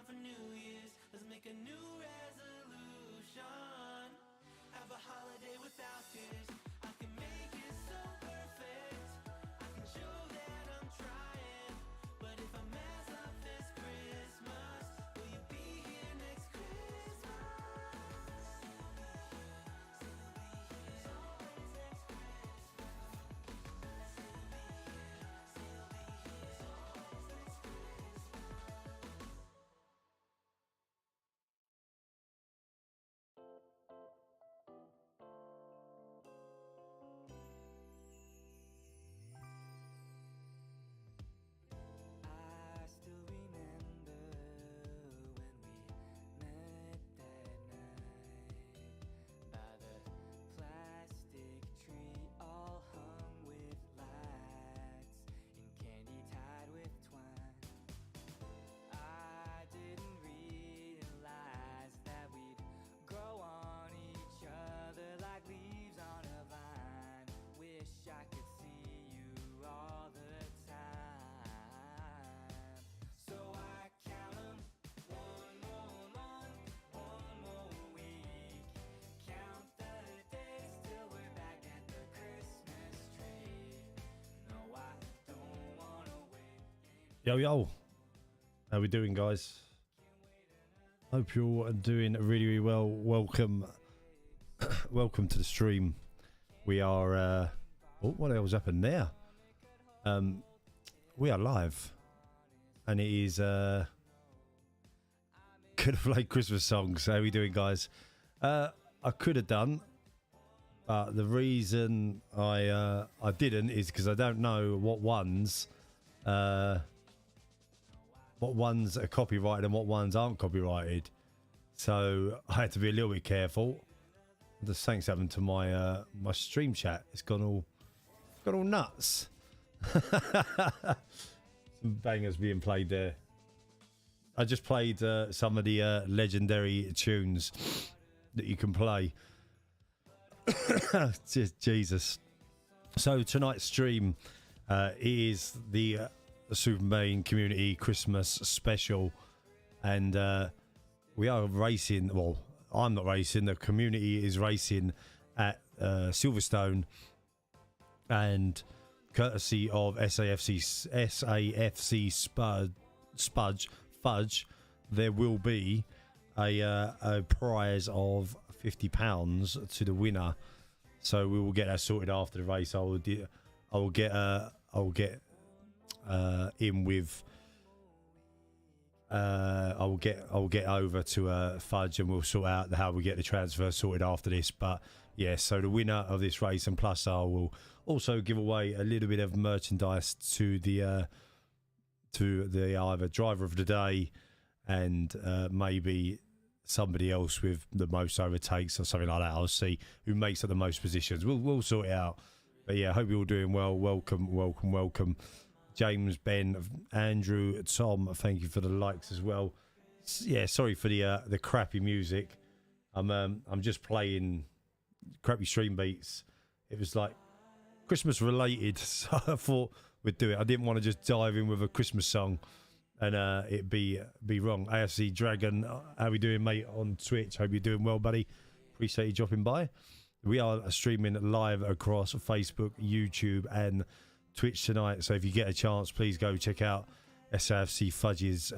For New Year's, let's make a new resolution. Have a holiday without tears. I can make it so perfect. I can show that I'm trying. But if I mess up this Christmas, will you be here next Christmas? Yo, yo. How we doing, guys? Hope you're all doing really, really well. Welcome. Welcome to the stream. We are... oh, what else happened there? We are live. And it is... could have played Christmas songs. How we doing, guys? I could have done. But the reason I didn't is because I don't know what ones are copyrighted and what ones aren't copyrighted, so I had to be a little bit careful. Just thanks happened to my my stream chat. It's gone all nuts. Some bangers being played there. I just played some of the legendary tunes that you can play. Jesus. So tonight's stream is the SuperMayne Community Christmas Special, and we are racing. Well, I'm not racing. The community is racing at Silverstone, and courtesy of SAFC Fudge, there will be a prize of £50 to the winner. So we will get that sorted after the race. I will get in with I'll get over to Fudge, and we'll sort out how we get the transfer sorted after this. But yeah, so the winner of this race, and plus I will also give away a little bit of merchandise to the either driver of the day and maybe somebody else with the most overtakes or something like that. I'll see who makes up the most positions. We'll sort it out. But yeah, hope you're all doing well. Welcome. James, Ben, Andrew, Tom, thank you for the likes as well. Yeah, sorry for the crappy music. I'm just playing crappy stream beats. It was like Christmas related, so I thought we'd do it. I didn't want to just dive in with a Christmas song and it be wrong. AFC Dragon, how we doing, mate, on Twitch? Hope you're doing well, buddy. Appreciate you dropping by. We are streaming live across Facebook, YouTube, and Twitch tonight. So if you get a chance, please go check out SAFC Fudge's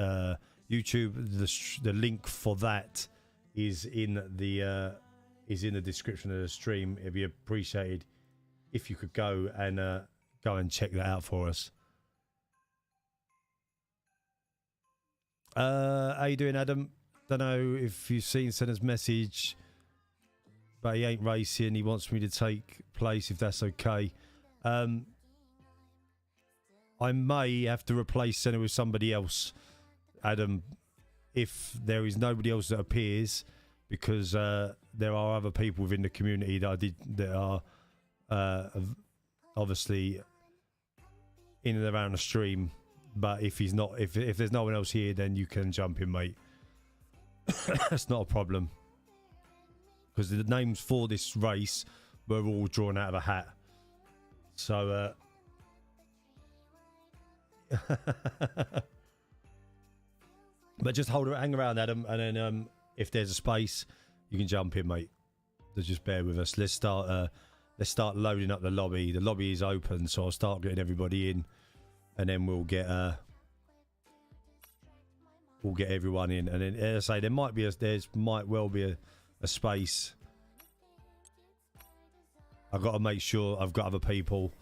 YouTube. The link for that is in the description of the stream. It'd be appreciated if you could go and check that out for us. How you doing, Adam? Don't know if you've seen Senna's message, but he ain't racing. He wants me to take place, if that's okay. I may have to replace Senna with somebody else, Adam, if there is nobody else that appears, because there are other people within the community that are obviously in and around the stream. But if he's not, if there's no one else here, then you can jump in, mate. That's not a problem, because the names for this race were all drawn out of a hat. So but just hang around, Adam, and then if there's a space, you can jump in, mate. So just bear with us. Let's start loading up the lobby. The lobby is open, so I'll start getting everybody in, and then we'll get everyone in. And then, as I say, there might well be a space. I've got to make sure I've got other people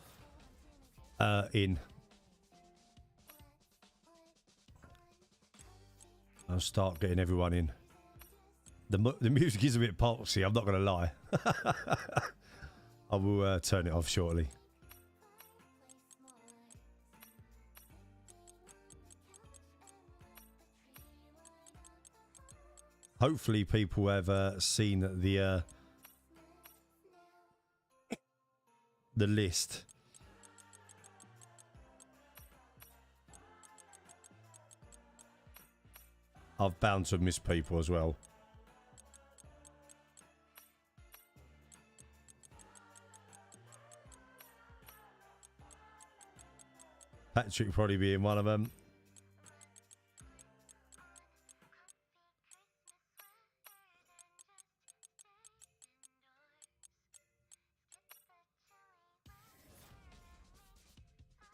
in. I'll start getting everyone in. The music is a bit poxy, I'm not going to lie. I will turn it off shortly. Hopefully people have seen the list. I've bound to miss people as well. Patrick probably being one of them.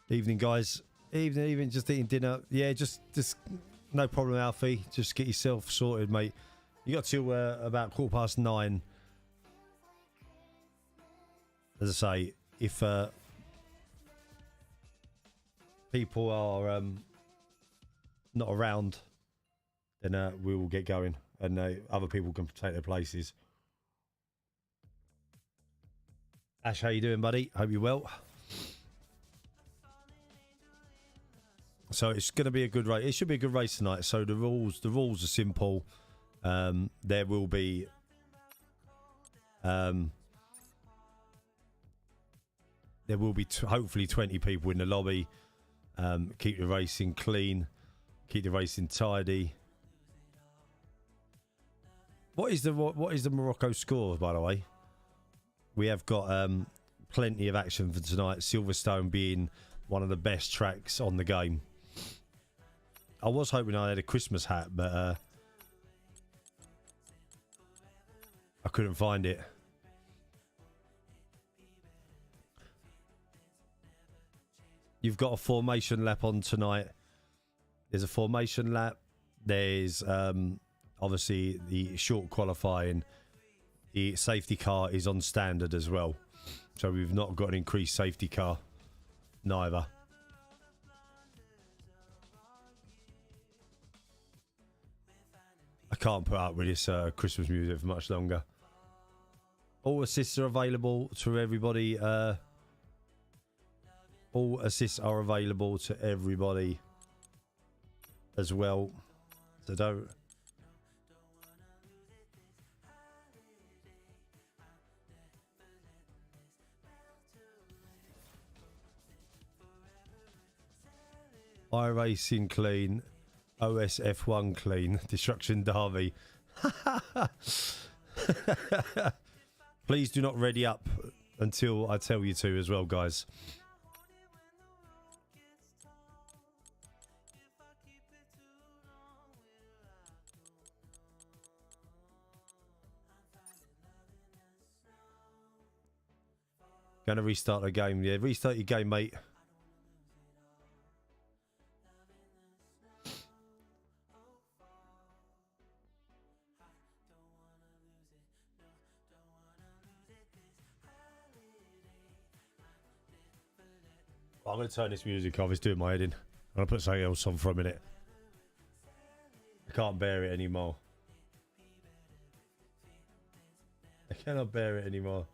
Evening, guys. Evening. Just eating dinner. Yeah, just no problem, Alfie. Just get yourself sorted, mate. You got till about 9:15. As I say, if people are not around, then we will get going, and other people can take their places. Ash, how you doing, buddy? Hope you're well. So it's going to be a good race. It should be a good race tonight. So the rules are simple. There will be hopefully 20 people in the lobby. Keep the racing clean. Keep the racing tidy. What is the Morocco score, by the way? We have got plenty of action for tonight. Silverstone being one of the best tracks on the game. I was hoping I had a Christmas hat, but I couldn't find it. You've got a formation lap on tonight. There's a formation lap. There's obviously the short qualifying. The safety car is on standard as well. So we've not got an increased safety car. Neither. I can't put up with this Christmas music for much longer. All assists are available to everybody. All assists are available to everybody as well. So don't. iRacing clean. OSF1 clean. Destruction Derby. Please do not ready up until I tell you to as well, guys. Gonna restart the game. Yeah, restart your game, mate. I'm going to turn this music off. It's doing my head in. I'm going to put something else on for a minute. I can't bear it anymore. I cannot bear it anymore.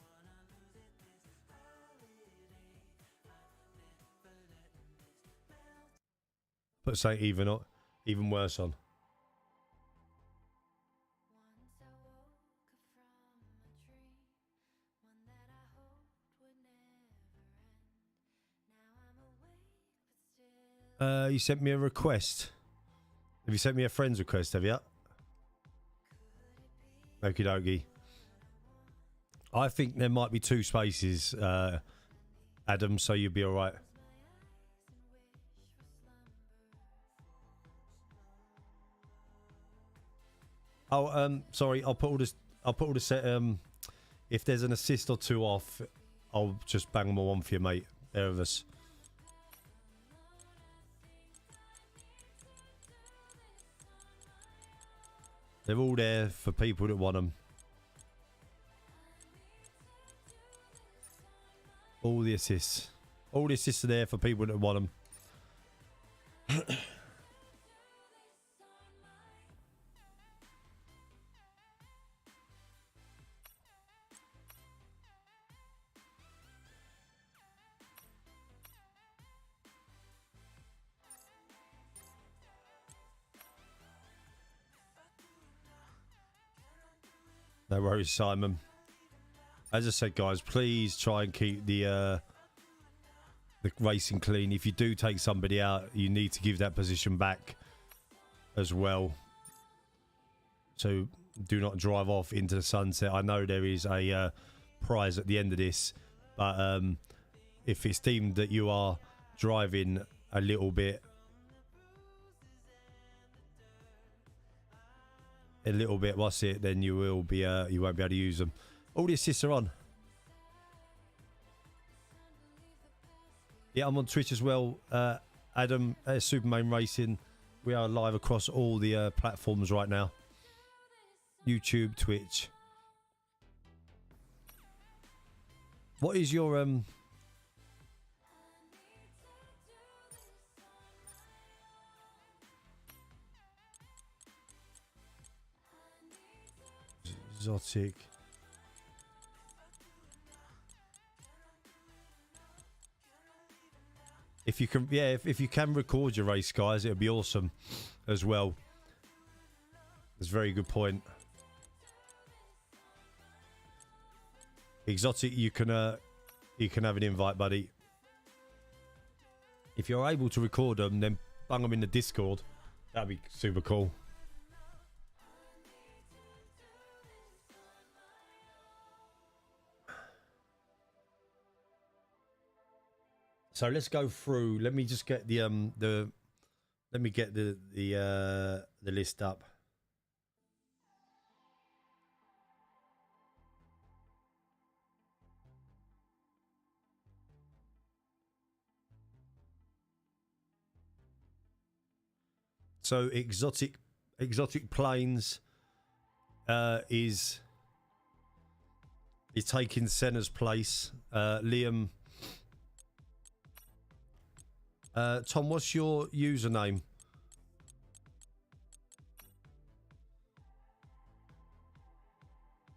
Put something even worse on. You sent me a request. Have you sent me a friend's request, have you? Okie dokie. I think there might be 2 spaces, Adam, so you'll be alright. Oh, sorry, I'll put all this set, if there's an assist or 2 off, I'll just bang them all on for you, mate. There of us. They're all there for people that want them. All the assists. All the assists are there for people that want them. No worries, Simon. As I said, guys, please try and keep the racing clean. If you do take somebody out, you need to give that position back as well. So do not drive off into the sunset. I know there is a prize at the end of this, but if it's deemed that you are driving a little bit what's it, then you will be you won't be able to use them. All the assists are on. Yeah, I'm on Twitch as well. Adam, SuperMayne Racing. We are live across all the platforms right now. YouTube, Twitch. What is your exotic? If you can, yeah, if you can record your race, guys, it'd be awesome as well. That's a very good point. Exotic, you can have an invite, buddy. If you're able to record them, then bang them in the Discord. That'd be super cool. So let's go through. Let me just get the let me get the list up. So exotic planes is taking Senna's place. Liam. Tom, what's your username?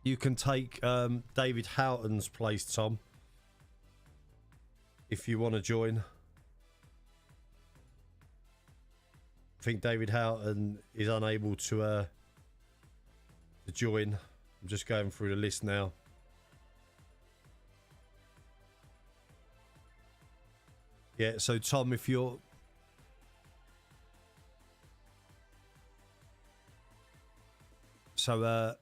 You can take David Houghton's place, Tom, if you want to join. I think David Houghton is unable to join. I'm just going through the list now. Yeah, so Tom, if you're... So,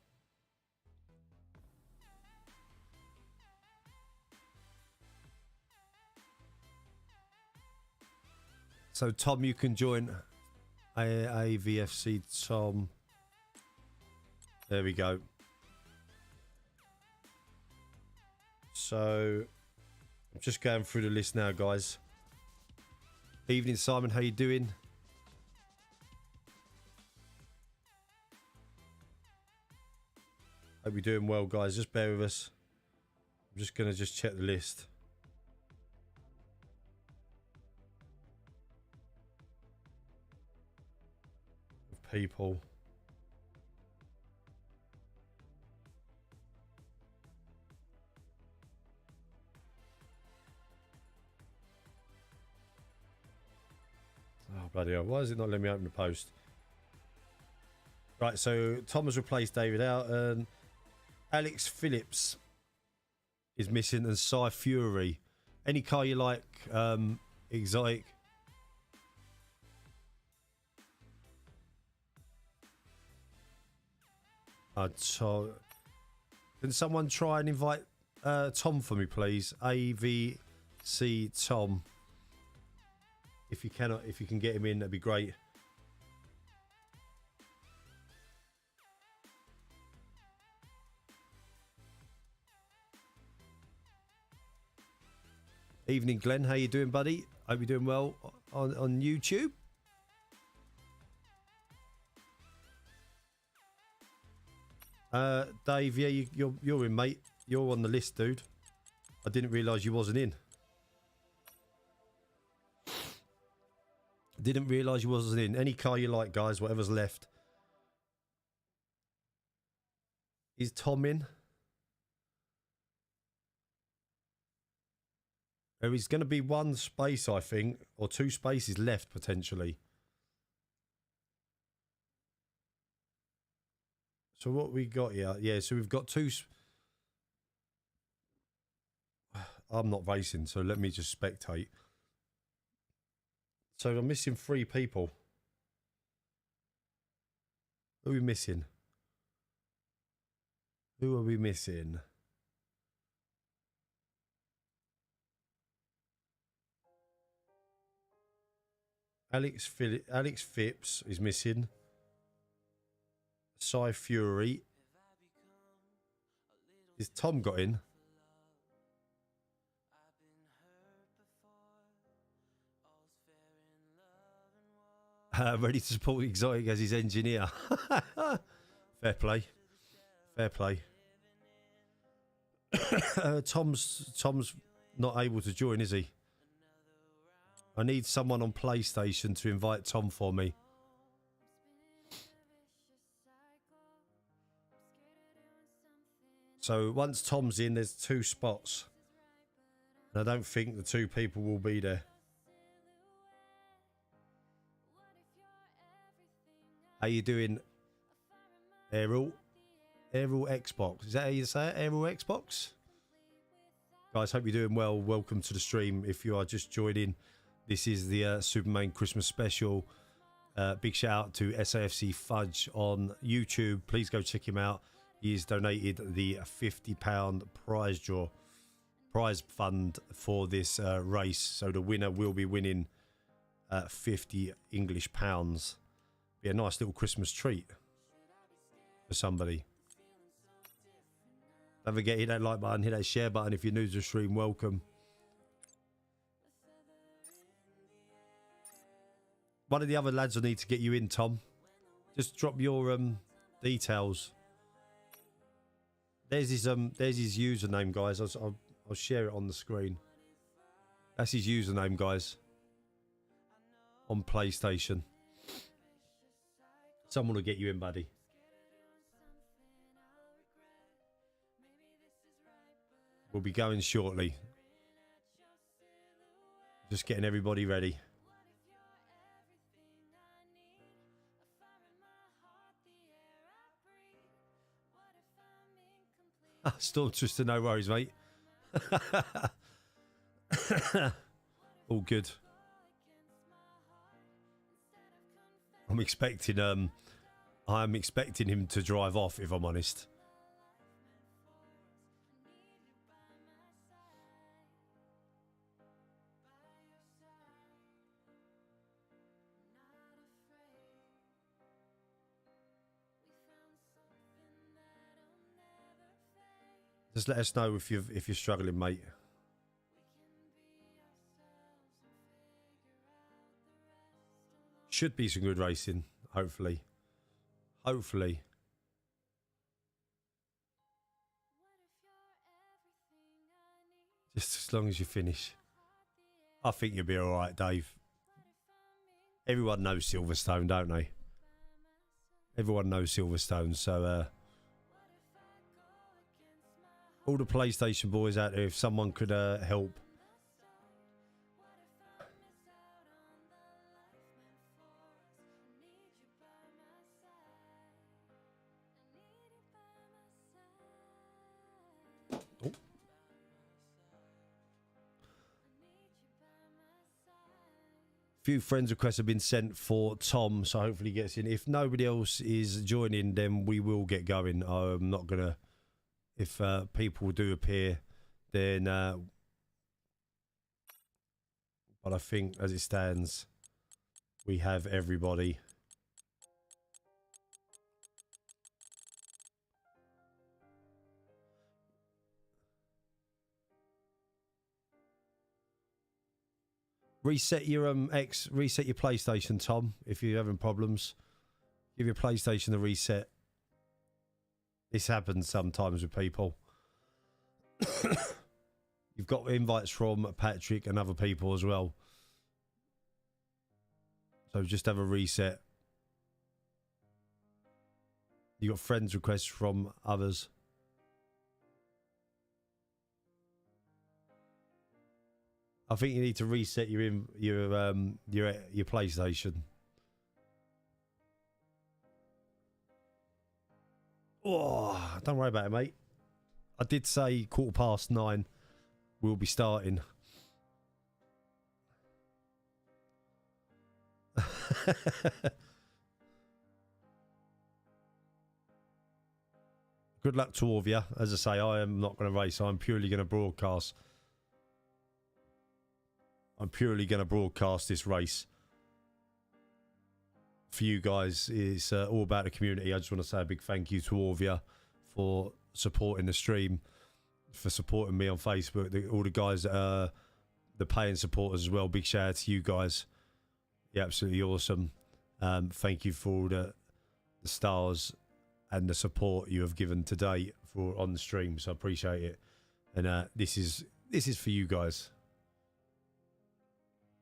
So Tom, you can join AVFC Tom. There we go. So I'm just going through the list now, guys. Evening, Simon. How you doing? Hope you're doing well, guys. Just bear with us. I'm just going to check the list. Of people. Oh, bloody hell. Why is it not letting me open the post? Right, so Tom has replaced David out, and Alex Phillips is missing, and Cy Fury. Any car you like, exotic. So, can someone try and invite Tom for me, please? AVC Tom. If you cannot, if you can get him in, that'd be great. Evening, Glenn. How you doing, buddy? Hope you're doing well on YouTube. Dave, yeah, you're in, mate. You're on the list, dude. I didn't realise you wasn't in. Didn't realise you wasn't in. Any car you like, guys, whatever's left. Is Tom in? There is going to be one space, I think, or two spaces left, potentially. So what we got here? Yeah, so we've got two... I'm not racing, so let me just spectate. So I'm missing 3 people. Who are we missing? Who are we missing? Alex Phipps is missing. Cy Fury. Is Tom got in? Ready to support Exotic as his engineer. Fair play. Fair play. Tom's not able to join, is he? I need someone on PlayStation to invite Tom for me. So once Tom's in, there's 2 spots. And I don't think the 2 people will be there. How you doing, Aerial? Aerial Xbox. Is that how you say it? Aerial Xbox? Guys, hope you're doing well. Welcome to the stream. If you are just joining, this is the SuperMayne Christmas special. Big shout out to SAFC Fudge on YouTube. Please go check him out. He has donated the £50 prize fund for this race. So the winner will be winning 50 English pounds. Be a nice little Christmas treat for somebody. Don't forget, hit that like button, hit that share button. If you're new to the stream, welcome. One of the other lads will need to get you in, Tom. Just drop your details. There's his username, guys. I'll share it on the screen. That's his username, guys. On PlayStation. Someone will get you in, buddy. We'll be going shortly. Just getting everybody ready. Storm Twister, no worries, mate. All good. I'm expecting him to drive off, if I'm honest. Just let us know if you're struggling, mate. Should be some good racing, hopefully. Hopefully. Just as long as you finish. I think you'll be alright, Dave. Everyone knows Silverstone, don't they? Everyone knows Silverstone, so all the PlayStation boys out there, if someone could help. Oh. Few friends requests have been sent for Tom, so hopefully he gets in. If nobody else is joining, then we will get going. I'm not gonna. If people do appear, then. But I think, as it stands, we have everybody. Reset your reset your PlayStation, Tom, if you're having problems. Give your PlayStation a reset. This happens sometimes with people. You've got invites from Patrick and other people as well. So just have a reset. You got friends requests from others. I think you need to reset your PlayStation. Oh, don't worry about it, mate. I did say 9:15 we'll be starting. Good luck to all of you. As I say, I am not going to race. I'm purely going to broadcast. I'm purely going to broadcast this race for you guys. It's all about the community. I just want to say a big thank you to all of you for supporting the stream, for supporting me on Facebook. All the guys that are the paying supporters as well. Big shout out to you guys. You're absolutely awesome. Thank you for all the stars and the support you have given today for on the stream. So I appreciate it. And this is for you guys.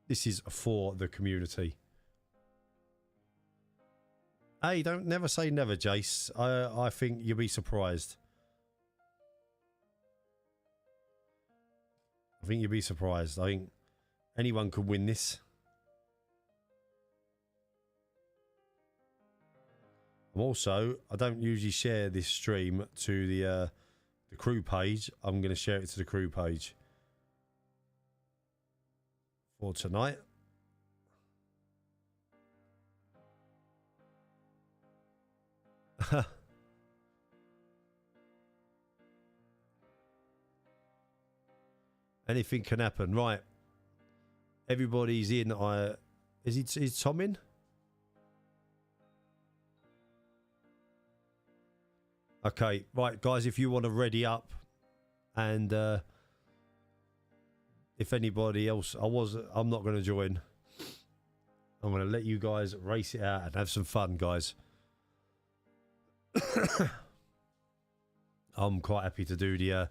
This is for the community. Hey, don't never say never, Jace. I think you'll be surprised. I think you'll be surprised. I think anyone could win this. Also, I don't usually share this stream to the crew page. I'm going to share it to the crew page for tonight. Anything can happen, right? Everybody's in. Is Tom in? Okay, right, guys. If you want to ready up, and if anybody else, I'm not going to join. I'm going to let you guys race it out and have some fun, guys. I'm quite happy to do the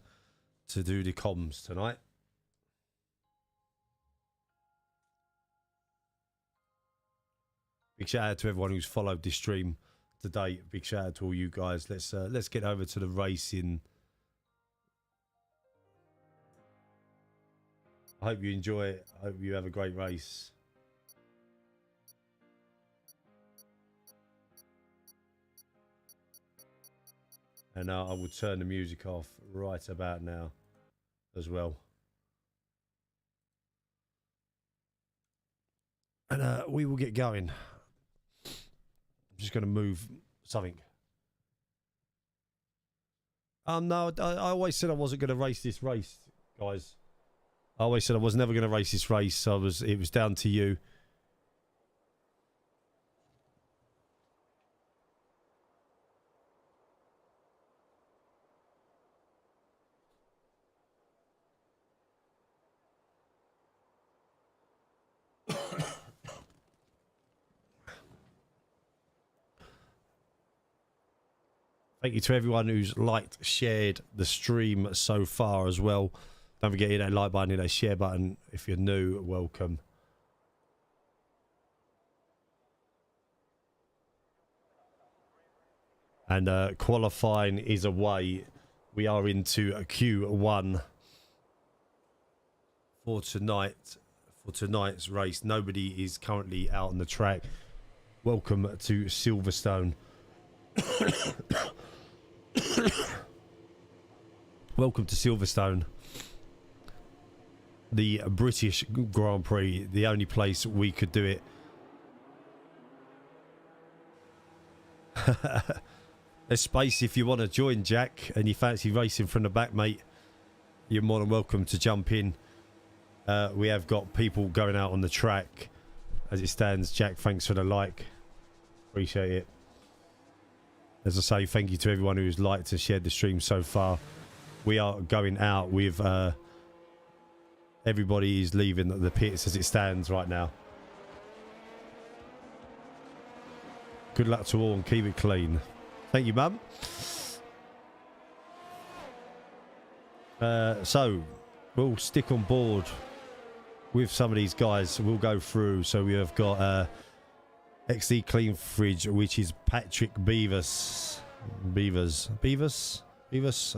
comms tonight. Big shout out to everyone who's followed this stream today. Big shout out to all you guys. Let's get over to the racing. I hope you enjoy it. I hope you have a great race. And I will turn the music off right about now as well. And we will get going. I'm just going to move something. No, I always said I wasn't going to race this race, guys. I always said I was never going to race this race. It was down to you. Thank you to everyone who's liked, shared the stream so far as well. Don't forget to hit that like button, hit that share button. If you're new, welcome. And qualifying is away. We are into a Q1 for tonight. For tonight's race, nobody is currently out on the track. Welcome to Silverstone. Welcome to Silverstone, the British Grand Prix, the only place we could do it. There's space if you want to join, Jack, and you fancy racing from the back, mate. You're more than welcome to jump in. We have got people going out on the track as it stands. Jack, thanks for the like. Appreciate it. As I say, thank you to everyone who's liked and shared the stream so far. We are going out with everybody is leaving the pits as it stands right now. Good luck to all and keep it clean. Thank you, Mum. So we'll stick on board with some of these guys. We'll go through. So we have got XD Clean Fridge, which is Patrick Beavers, I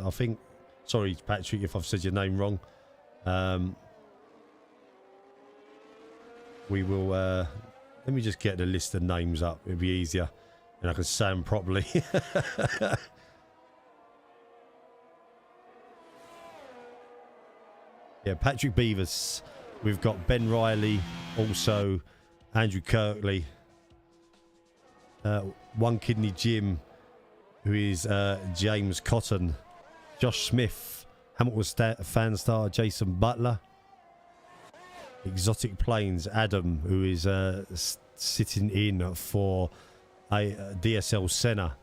think. Sorry, Patrick, if I've said your name wrong. We will let me just get the list of names up. It'll be easier and I can say them properly. Yeah, Patrick Beavers. We've got Ben Riley, also Andrew Kirkley, One Kidney Jim, who is James Cotton, Josh Smith, Hamilton fan star Jason Butler, Exotic Plains Adam, who is sitting in for a DSL Senna,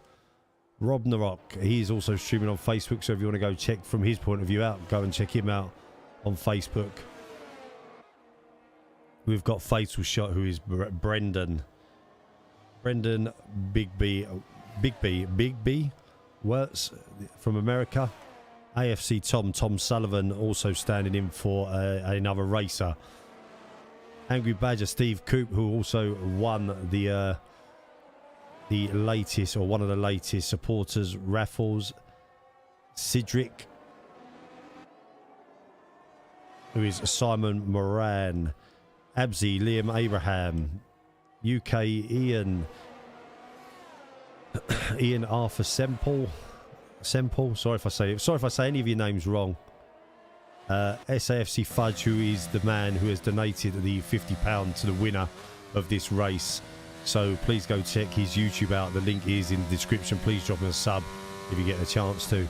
Rob Narok. He's also streaming on Facebook, so if you want to go check from his point of view out, go and check him out on Facebook. We've got Fatal Shot, who is Brendan Big B Wirtz from America. AFC Tom Sullivan also standing in for another racer. Angry Badger Steve Coop, who also won the latest, or one of the latest supporters raffles. Cedric, who is Simon Moran. Abzi Liam Abraham. UK Ian Arthur Semple. Sorry if I say any of your names wrong. SAFC Fudge, who is the man who has donated the £50 to the winner of this race. So please go check his YouTube out. The link is in the description. Please drop him a sub if you get a chance to.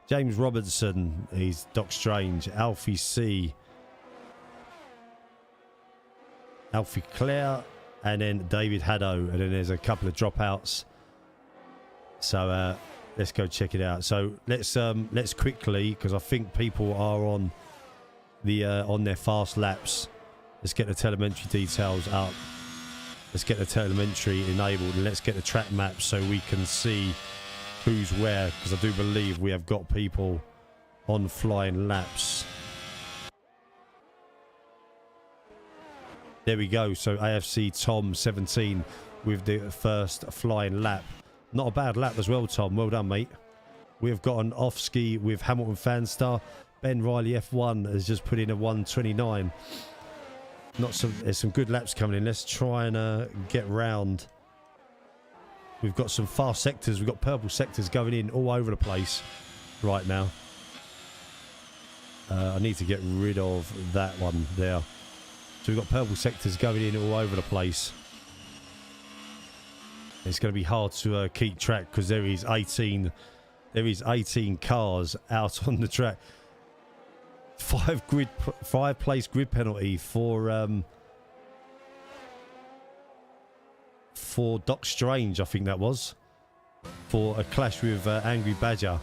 James Robertson, he's Doc Strange. Alfie C, Alfie Clare, and then David Haddo, and then there's a couple of dropouts. So let's go check it out. So let's quickly, because I think people are on their fast laps. Let's get the telemetry details up. Let's get the telemetry enabled, and let's get the track maps so we can see who's where, because I do believe we have got people on flying laps. There we go. So AFC Tom 17 with the first flying lap. Not a bad lap as well, Tom. Well done, mate. We've got an off ski with Hamilton Fanstar. Ben Riley F1 has just put in a 1:29. There's some good laps coming in. Let's try and get round. We've got some fast sectors. We've got purple sectors going in all over the place right now. I need to get rid of that one there. So we've got purple sectors going in all over the place. It's going to be hard to keep track because there is 18 cars out on the track. 5 place grid penalty for Doc Strange, I think that was, for a clash with Angry Badger.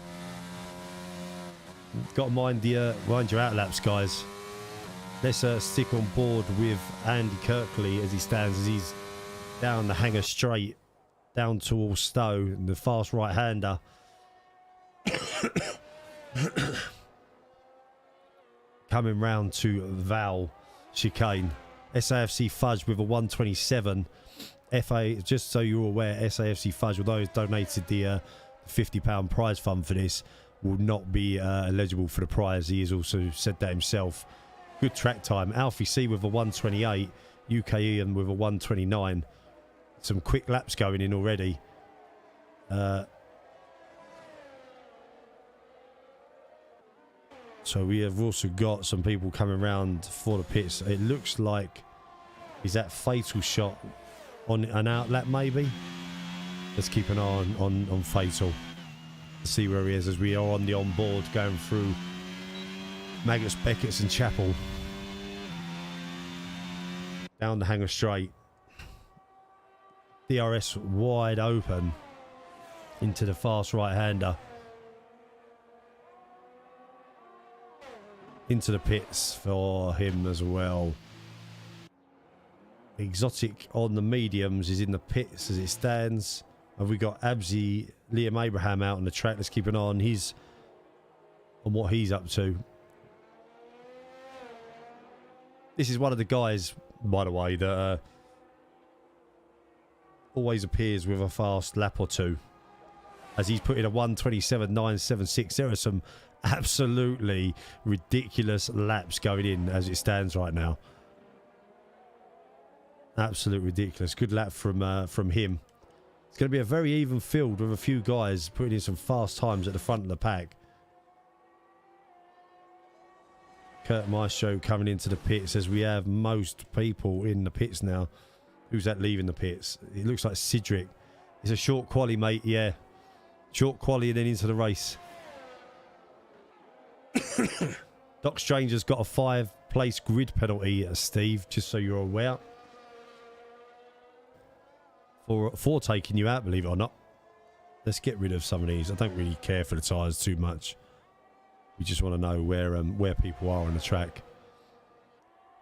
Got to mind your outlaps, guys. Let's stick on board with Andy Kirkley as he stands, as he's down the hanger straight down towards Stowe, the fast right-hander. Coming round to Val chicane. SAFC Fudge with a 127. FA, just so you're aware, SAFC Fudge, although he's donated the £50 prize fund for this, will not be eligible for the prize. He has also said that himself. Good track time. Alfie C with a 128. UK Ian with a 129. Some quick laps going in already. So we have also got some people coming around for the pits. It looks like, is that Fatal shot on an outlap maybe? Let's keep an eye on Fatal to see where he is as we are on the onboard going through Maggots, Beckett's and Chapel. Down the hanger straight. DRS wide open into the fast right-hander. Into the pits for him as well. Exotic on the mediums is in the pits as it stands. Have we got Absy, Liam Abraham out on the track? Let's keep an eye on what he's up to. This is one of the guys, by the way, that always appears with a fast lap or two, as he's put in a 1:27.976. There are some absolutely ridiculous laps going in as it stands right now. Absolutely ridiculous. Good lap from him. It's going to be a very even field with a few guys putting in some fast times at the front of the pack. Kurt Maestro coming into the pits as we have most people in the pits now. Who's that leaving the pits? It looks like Cedric. It's a short quali, mate. Yeah. Short quali and then into the race. Doc Stranger's got a 5-place grid penalty, Steve, just so you're aware. For taking you out, believe it or not. Let's get rid of some of these. I don't really care for the tyres too much. We just want to know where people are on the track.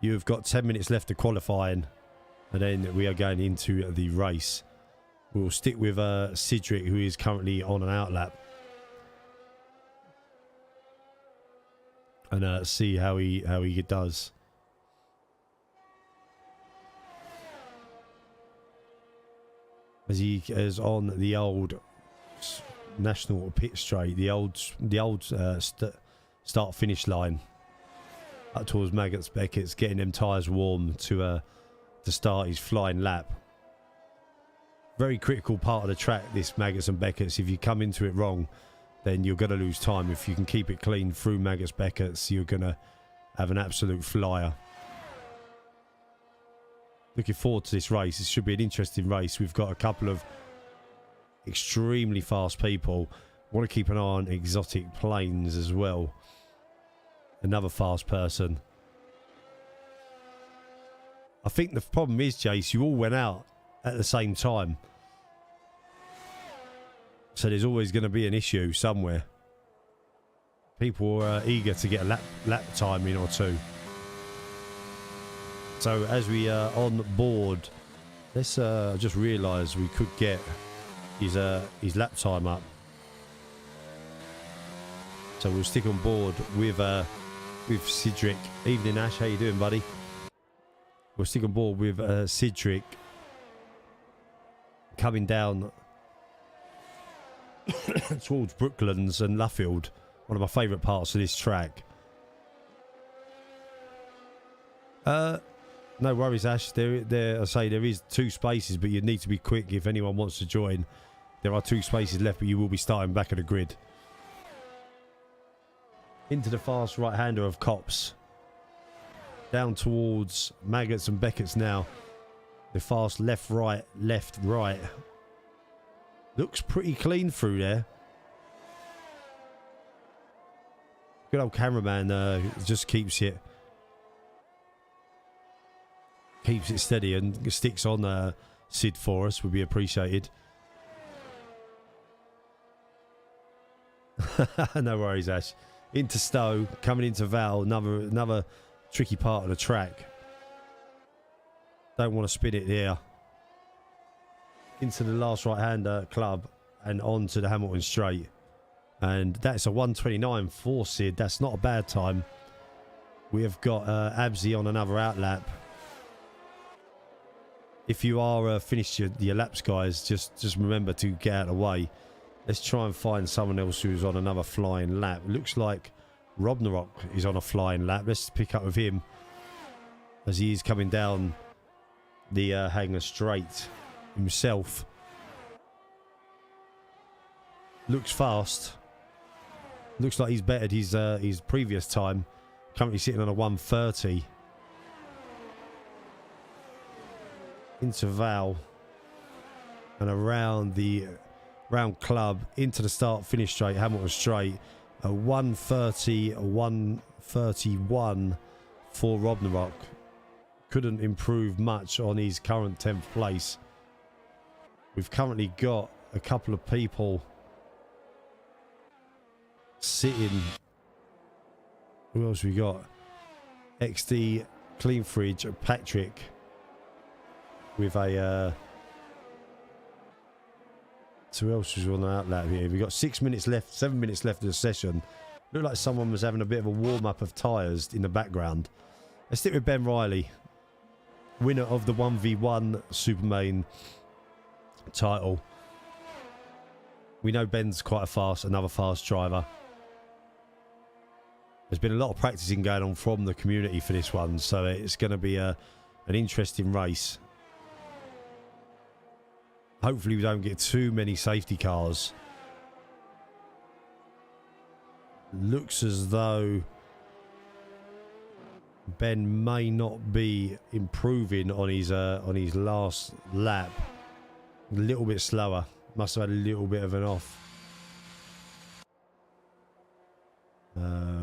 You've got 10 minutes left of qualifying, and then we are going into the race. We'll stick with Cedric, who is currently on an outlap, and see how he does. As he is on the old national pit straight, the old start finish line up towards Maggots Beckett's, getting them tyres warm to start his flying lap. Very critical part of the track, this Maggots and Beckett's. If you come into it wrong, then you're going to lose time. If you can keep it clean through Maggots Beckett's, you're going to have an absolute flyer. Looking forward to this race. It should be an interesting race. We've got a couple of extremely fast people. Want to keep an eye on Exotic Planes as well. Another fast person. I think the problem is, Jace, you all went out at the same time. So there's always going to be an issue somewhere. People are eager to get a lap time in or two. So as we are on board, let's just realise we could get his lap time up. So we'll stick on board with Cedric. Evening, Ash. How you doing, buddy? We'll stick on board with Cedric coming down towards Brooklands and Luffield, one of my favourite parts of this track. No worries, Ash. I say there is 2 spaces, but you need to be quick if anyone wants to join. There are 2 spaces left, but you will be starting back at the grid. Into the fast right-hander of Cops. Down towards Maggots and Beckett's now. The fast left-right, left-right. Looks pretty clean through there. Good old cameraman just keeps it steady and sticks on Sid for us. Would be appreciated. No worries, Ash. Into Stowe, coming into Val, another tricky part of the track. Don't want to spin it here. Into the last right-hander club and on to the Hamilton straight. And that's a 1:29 for Sid. That's not a bad time. We have got Absy on another out lap. If you are finished your laps, guys, just remember to get out of the way. Let's try and find someone else who's on another flying lap. It looks like Robnarock is on a flying lap. Let's pick up with him as he is coming down the hangar straight himself. Looks fast. Looks like he's bettered his previous time. Currently sitting on a 1:30. Into Val. And around the round club. Into the start finish straight. Hamilton straight. A 1:30, a 1:31 for Robnarock. Couldn't improve much on his current 10th place. We've currently got a couple of people sitting. Who else we got? XD, Clean Fridge, Patrick with a so who else was on the out lap here? We've got 6 minutes left, 7 minutes left of the session. Looked like someone was having a bit of a warm-up of tyres in the background. Let's stick with Ben Riley, winner of the 1v1 SuperMayne title. We know Ben's quite another fast driver. There's been a lot of practicing going on from the community for this one, so it's going to be an interesting race. Hopefully we don't get too many safety cars. Looks as though Ben may not be improving on his last lap. A little bit slower. Must have had a little bit of an off.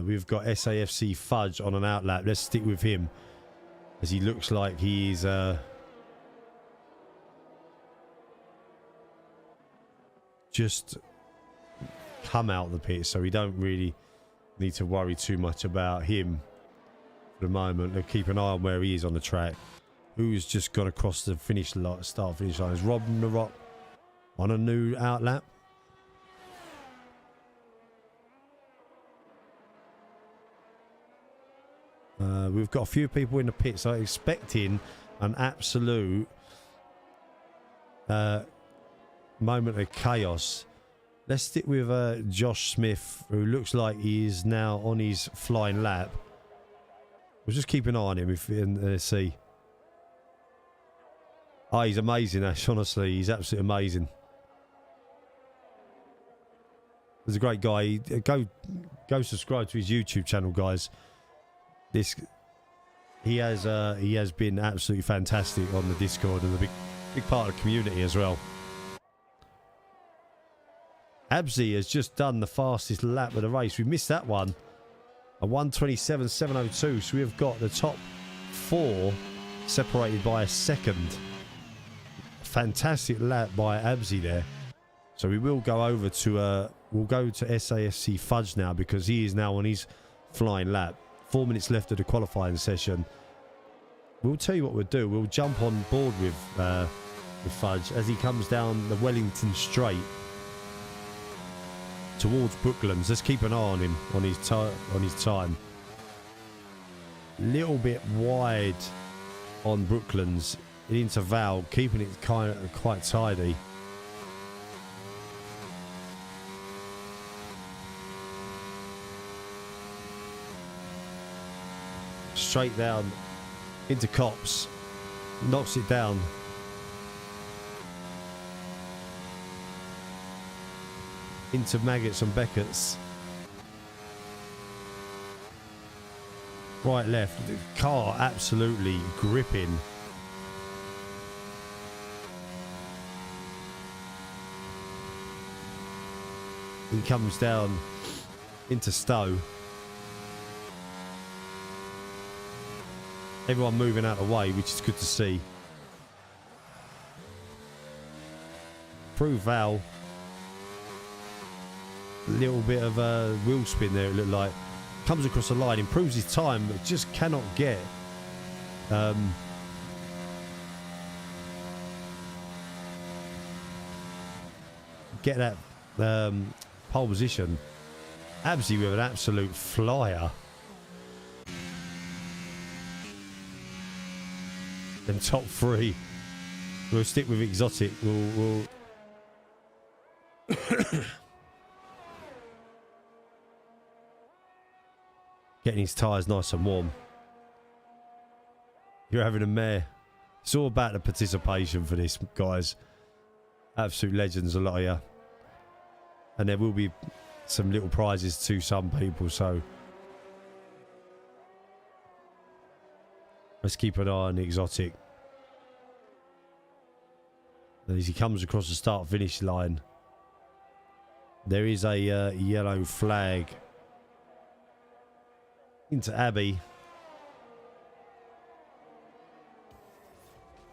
We've got SAFC Fudge on an out lap. Let's stick with him as he looks like he's just come out of the pit, so we don't really need to worry too much about him for the moment. Let's keep an eye on where he is on the track. Who's just gone across the start finish line? Is Robnarock on a new out lap? We've got a few people in the pit, so I'm expecting an absolute moment of chaos. Let's stick with Josh Smith, who looks like he is now on his flying lap. We'll just keep an eye on him and see. Oh, he's amazing, Ash. Honestly, he's absolutely amazing. He's a great guy. Go subscribe to his YouTube channel, guys. He has been absolutely fantastic on the Discord and a big part of the community as well. Absy has just done the fastest lap of the race. We missed that one. A 1:27.702. So we have got the top four separated by a second. Fantastic lap by Absy there. So we will go over to we'll go to SAFC Fudge now, because he is now on his flying lap. 4 minutes left of the qualifying session. We'll tell you what we'll do. We'll jump on board with Fudge as he comes down the Wellington Straight towards Brooklands. Let's keep an eye on him on his time. Little bit wide on Brooklands into Val, keeping it quite tidy. Straight down into Cops, knocks it down. Into Maggots and Beckett's. Right, left. The car absolutely gripping. He comes down into Stowe. Everyone moving out of the way, which is good to see. Through Val. A little bit of a wheel spin there, it looked like. Comes across the line, improves his time, but just cannot get that pole position. Absy with an absolute flyer. Then top three. We'll stick with exotic. We'll getting his tyres nice and warm. You're having a mare. It's all about the participation for this, guys. Absolute legends, a lot of you. And there will be some little prizes to some people, so let's keep an eye on the exotic. As he comes across the start-finish line, there is a yellow flag into Abbey.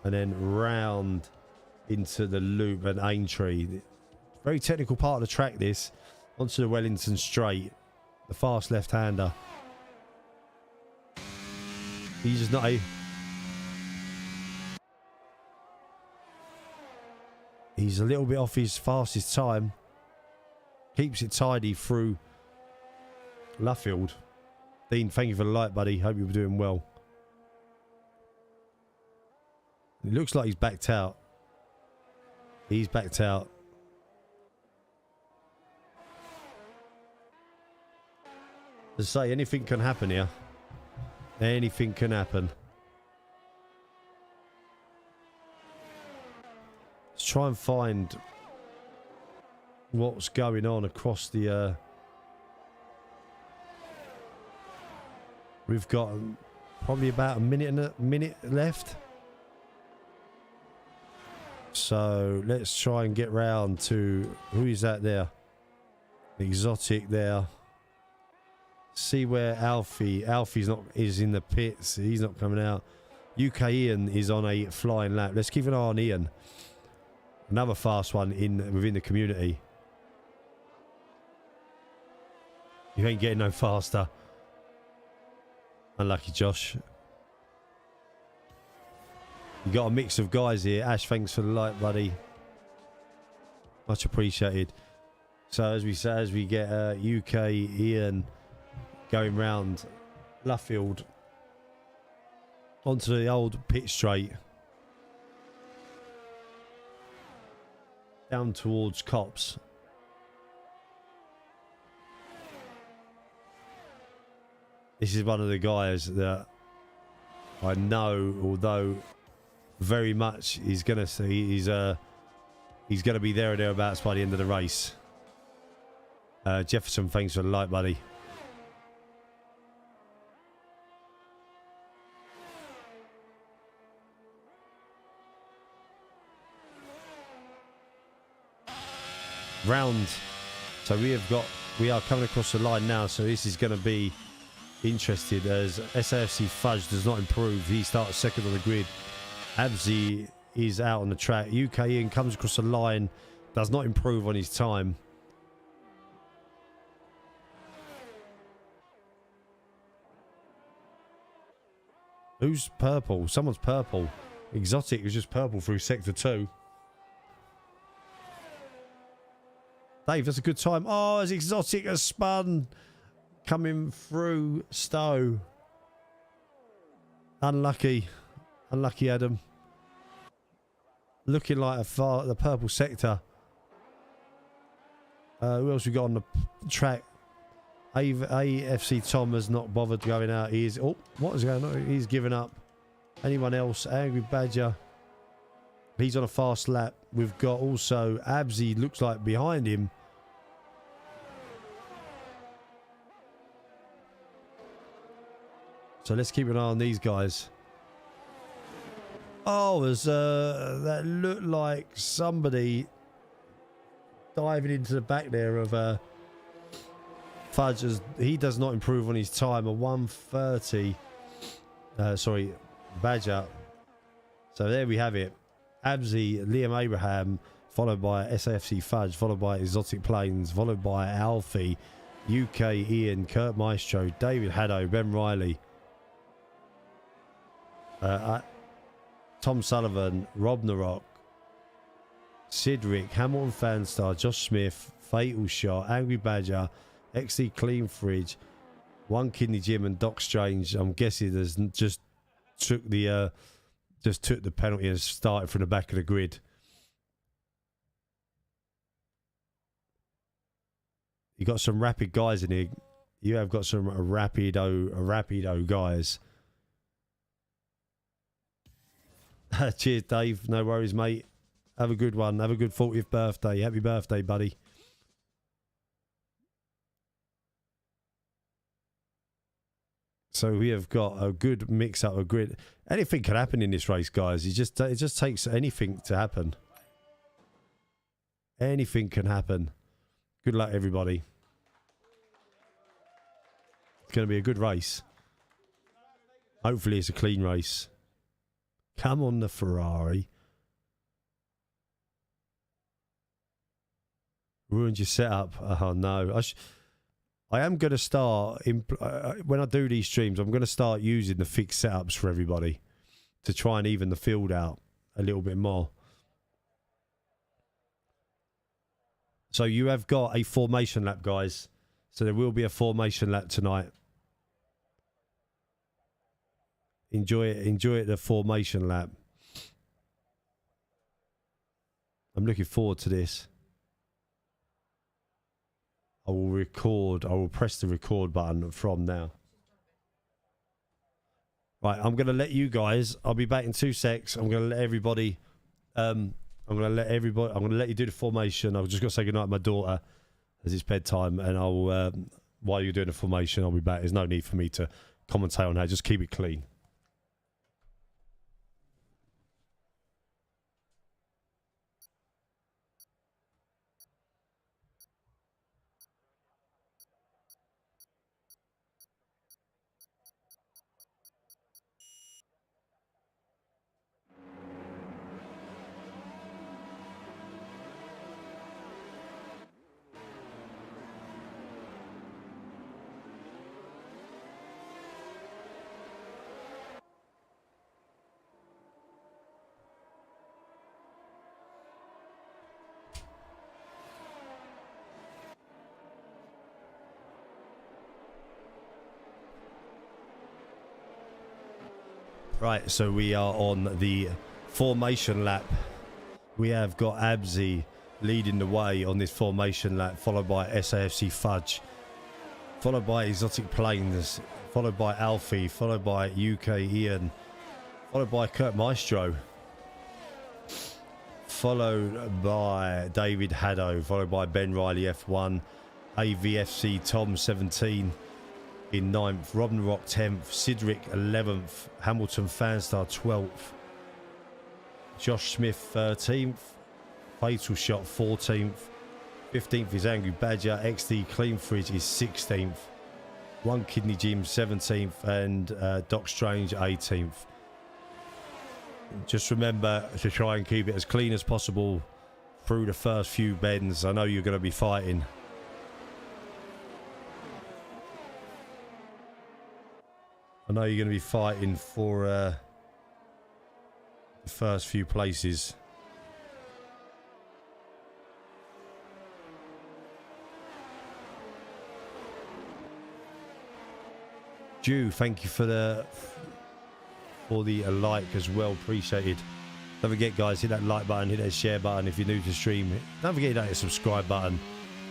And then round into the loop at Aintree. Very technical part of the track, this. Onto the Wellington straight. The fast left-hander. He's just not a... He's a little bit off his fastest time. Keeps it tidy through Luffield. Dean, thank you for the light, buddy. Hope you're doing well. It looks like he's backed out. He's backed out. To say, anything can happen here. Anything can happen. Let's try and find what's going on across the... We've got probably about a minute left. So let's try and get round to... Who is that there? Exotic there. See where Alfie's not, is in the pits. He's not coming out. UK Ian is on a flying lap. Let's keep an eye on Ian. Another fast one within the community. You ain't getting no faster. Unlucky, Josh. You got a mix of guys here. Ash, thanks for the light, buddy. Much appreciated. So as we say, as we get UK Ian going round Luffield onto the old pit straight down towards Cops. This is one of the guys that I know, although very much he's gonna see, he's gonna be there or thereabouts by the end of the race. Jefferson, thanks for the light, buddy. Round. So we are coming across the line now, so this is going to be interesting as SAFC Fudge does not improve. He starts second on the grid. Abzi is out on the track. UK Ian comes across the line, does not improve on his time. Who's purple? Someone's purple. Exotic is just purple through sector 2. Dave, that's a good time. Oh, as Exotic has spun. Coming through Stowe. Unlucky. Unlucky, Adam. Looking like the purple sector. Who else we got on the track? AFC Tom has not bothered going out. He is... Oh, what is going on? He's given up. Anyone else? Angry Badger. He's on a fast lap. We've got also Abzi, looks like behind him. So let's keep an eye on these guys. Oh, there's that looked like somebody diving into the back there of Fudge. He does not improve on his time. A 1:30. Sorry, Badger. So there we have it. Abzi, Liam Abraham, followed by SAFC Fudge, followed by Exotic Plains, followed by Alfie, UK Ian, Kurt Maestro, David Haddo, Ben Riley, Tom Sullivan, Rob Narok, Sidrick, Hamilton Fanstar, Josh Smith, Fatal Shot, Angry Badger, XD Clean Fridge, One Kidney Jim, and Doc Strange. I'm guessing there's just took the penalty and started from the back of the grid. You got some rapid guys in here. You have got some rapido guys. Cheers, Dave. No worries, mate. Have a good one. Have a good 40th birthday. Happy birthday, buddy. So we have got a good mix up of grid. Anything can happen in this race, guys. It just takes anything to happen. Anything can happen. Good luck, everybody. It's going to be a good race. Hopefully it's a clean race. Come on, the Ferrari. Ruined your setup. Oh, no. I am going to start, when I do these streams, I'm going to start using the fixed setups for everybody to try and even the field out a little bit more. So you have got a formation lap, guys. So there will be a formation lap tonight. Enjoy it, the formation lap. I'm looking forward to this. I will press the record button from now. Right, I'm going to let you guys, I'll be back in 2 secs. I'm going to let everybody, I'm going to let you do the formation. I've just got to say goodnight to my daughter as it's bedtime, and I'll, while you're doing the formation, I'll be back. There's no need for me to commentate on that. Just keep it clean. Right, so we are on the formation lap. We have got Abzi leading the way on this formation lap, followed by SAFC Fudge, followed by Exotic Planes, followed by Alfie, followed by UK Ian, followed by Kurt Maestro, followed by David Haddo, followed by Ben Riley F1, AVFC Tom 17 in 9th, Robin Rock 10th, Sidrick 11th, Hamilton Fanstar 12th, Josh Smith 13th, Fatal Shot 14th, 15th is Angry Badger, XD Clean Fridge is 16th, One Kidney Jim 17th, and Doc Strange 18th. Just remember to try and keep it as clean as possible through the first few bends. I know you're going to be fighting. I know you're going to be fighting for the first few places. Jew, thank you for the like as well. Appreciated. Don't forget, guys, hit that like button, hit that share button if you're new to the stream. Don't forget to hit that subscribe button.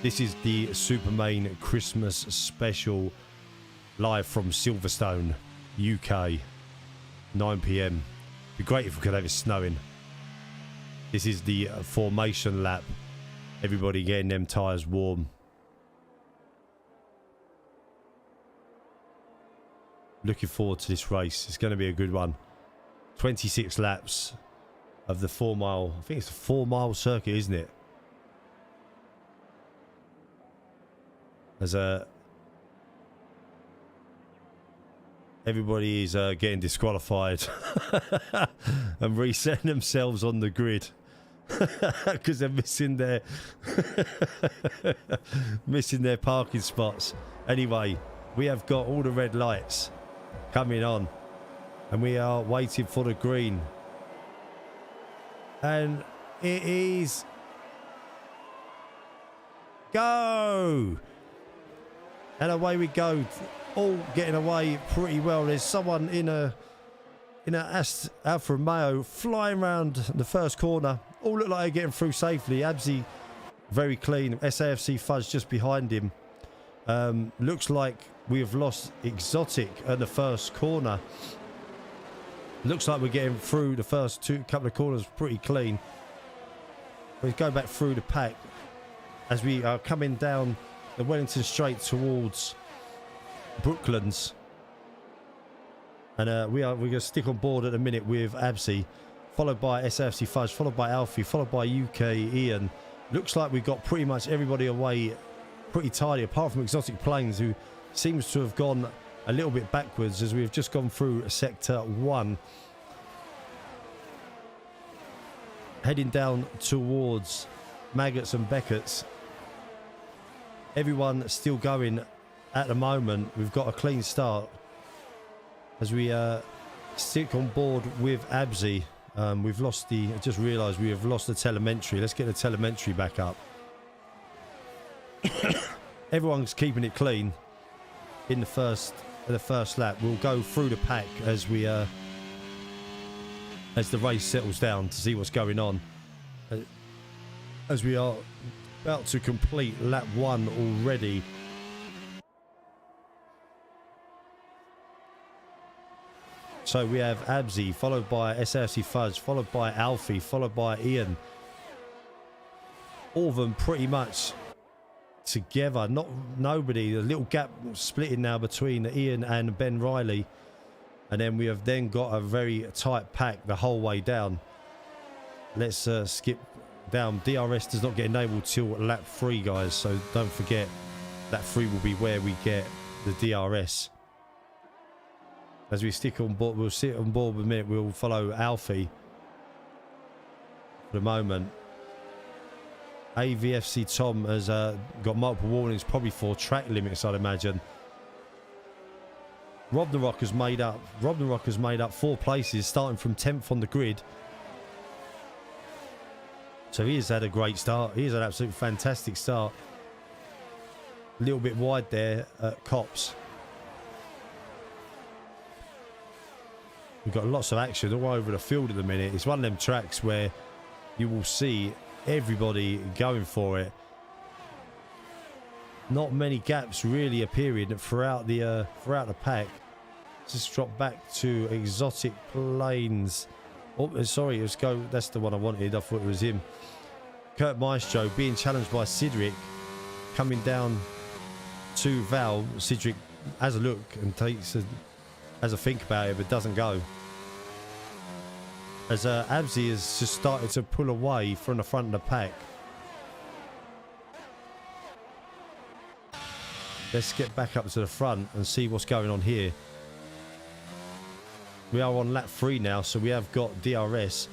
This is the SuperMayne Christmas special live from Silverstone, UK, 9 PM. Be great if we could have it snowing. This is the formation lap. Everybody getting them tyres warm. Looking forward to this race. It's going to be a good one. 26 laps of the 4 mile. I think it's a 4 mile circuit, isn't it? As everybody is getting disqualified and resetting themselves on the grid because they're missing their parking spots. Anyway, we have got all the red lights coming on and we are waiting for the green, and it is go. And away we go. All getting away pretty well. There's someone in a Alfa Romeo flying around the first corner. All look like they're getting through safely. Abzi very clean. SAFC Fudge just behind him. Looks like we have lost Exotic at the first corner. Looks like we're getting through the first couple of corners pretty clean. We go back through the pack as we are coming down the Wellington Straight towards Brooklands. And we're going to stick on board at the minute with Absi, followed by SAFC Fudge, followed by Alfie, followed by UK Ian. Looks like we've got pretty much everybody away pretty tidy, apart from Exotic Planes, who seems to have gone a little bit backwards as we've just gone through Sector 1. Heading down towards Maggots and Beckett's. Everyone still going at the moment. We've got a clean start as we stick on board with Abzi. We've lost I just realised we have lost the telemetry. Let's get the telemetry back up. Everyone's keeping it clean in the first lap. We'll go through the pack as we as the race settles down to see what's going on. As we are about to complete lap 1 already. So we have Abzi, followed by SAFC Fudge, followed by Alfie, followed by Ian. All of them pretty much together. Nobody. A little gap splitting now between Ian and Ben Riley. And then we have then got a very tight pack the whole way down. Let's skip down. DRS does not get enabled till lap 3, guys. So don't forget, lap 3 will be where we get the DRS. As we stick on board, we'll sit on board in a minute. We'll follow Alfie for the moment. AVFC Tom has got multiple warnings, probably for track limits, I'd imagine. Rob the Rock has made up 4 places, starting from 10th on the grid. So he has had a great start. He has an absolute fantastic start. A little bit wide there at Cops. We've got lots of action all over the field at the minute. It's one of them tracks where you will see everybody going for it. Not many gaps really appearing throughout the pack. Just drop back to Exotic Planes. Oh, sorry, let's go. That's the one I wanted. I thought it was him. Kurt Maestro being challenged by Cedric, coming down to Val. Cedric has a look and has a think about it, but doesn't go. As Abzi has just started to pull away from the front of the pack. Let's get back up to the front and see what's going on here. We are on lap 3 now, so we have got DRS.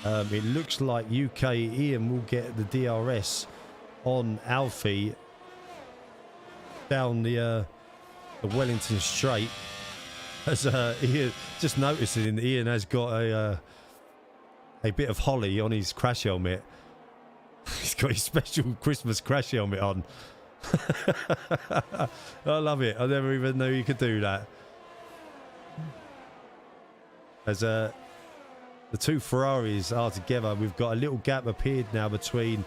It looks like UK Ian will get the DRS on Alfie down the Wellington Straight. As Ian, just noticing, Ian has got a bit of holly on his crash helmet. He's got his special Christmas crash helmet on. I love it. I never even knew you could do that. As the 2 Ferraris are together, we've got a little gap appeared now between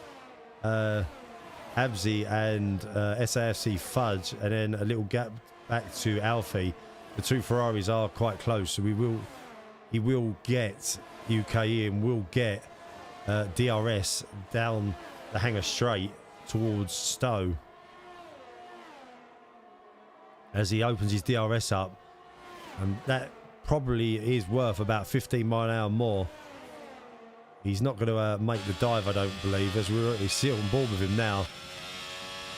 Abzi and SAFC Fudge, and then a little gap back to Alfie. The 2 Ferraris are quite close, so he will get UK Ian will get DRS down the Hangar Straight towards Stowe. As he opens his DRS up, and that probably is worth about 15 mile an hour more. He's not going to make the dive, I don't believe, as we're already sit on board with him now.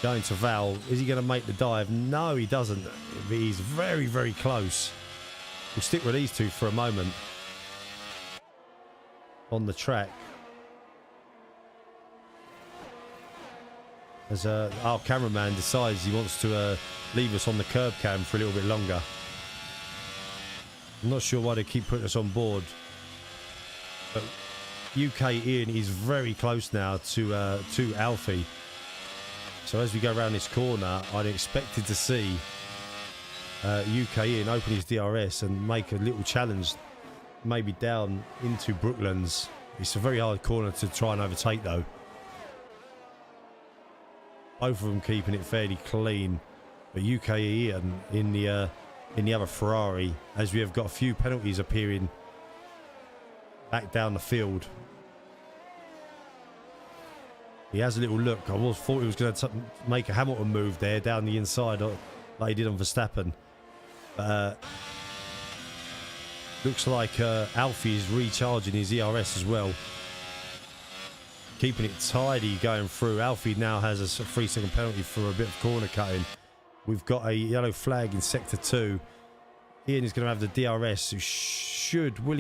Going to Val. Is he going to make the dive? No, he doesn't. He's very, very close. We'll stick with these two for a moment on the track. As our cameraman decides he wants to leave us on the curb cam for a little bit longer. I'm not sure why they keep putting us on board. But UK Ian is very close now to Alfie. So as we go around this corner, I'd expected to see UK in open his DRS and make a little challenge, maybe down into Brooklands. It's a very hard corner to try and overtake though. Both of them keeping it fairly clean, but UK Ian in the other Ferrari, as we have got a few penalties appearing back down the field. He has a little look. I thought he was going to make a Hamilton move there down the inside like he did on Verstappen. Looks like Alfie is recharging his ERS as well. Keeping it tidy going through. Alfie now has a 3-second penalty for a bit of corner cutting. We've got a yellow flag in Sector 2. Ian is going to have the DRS. Will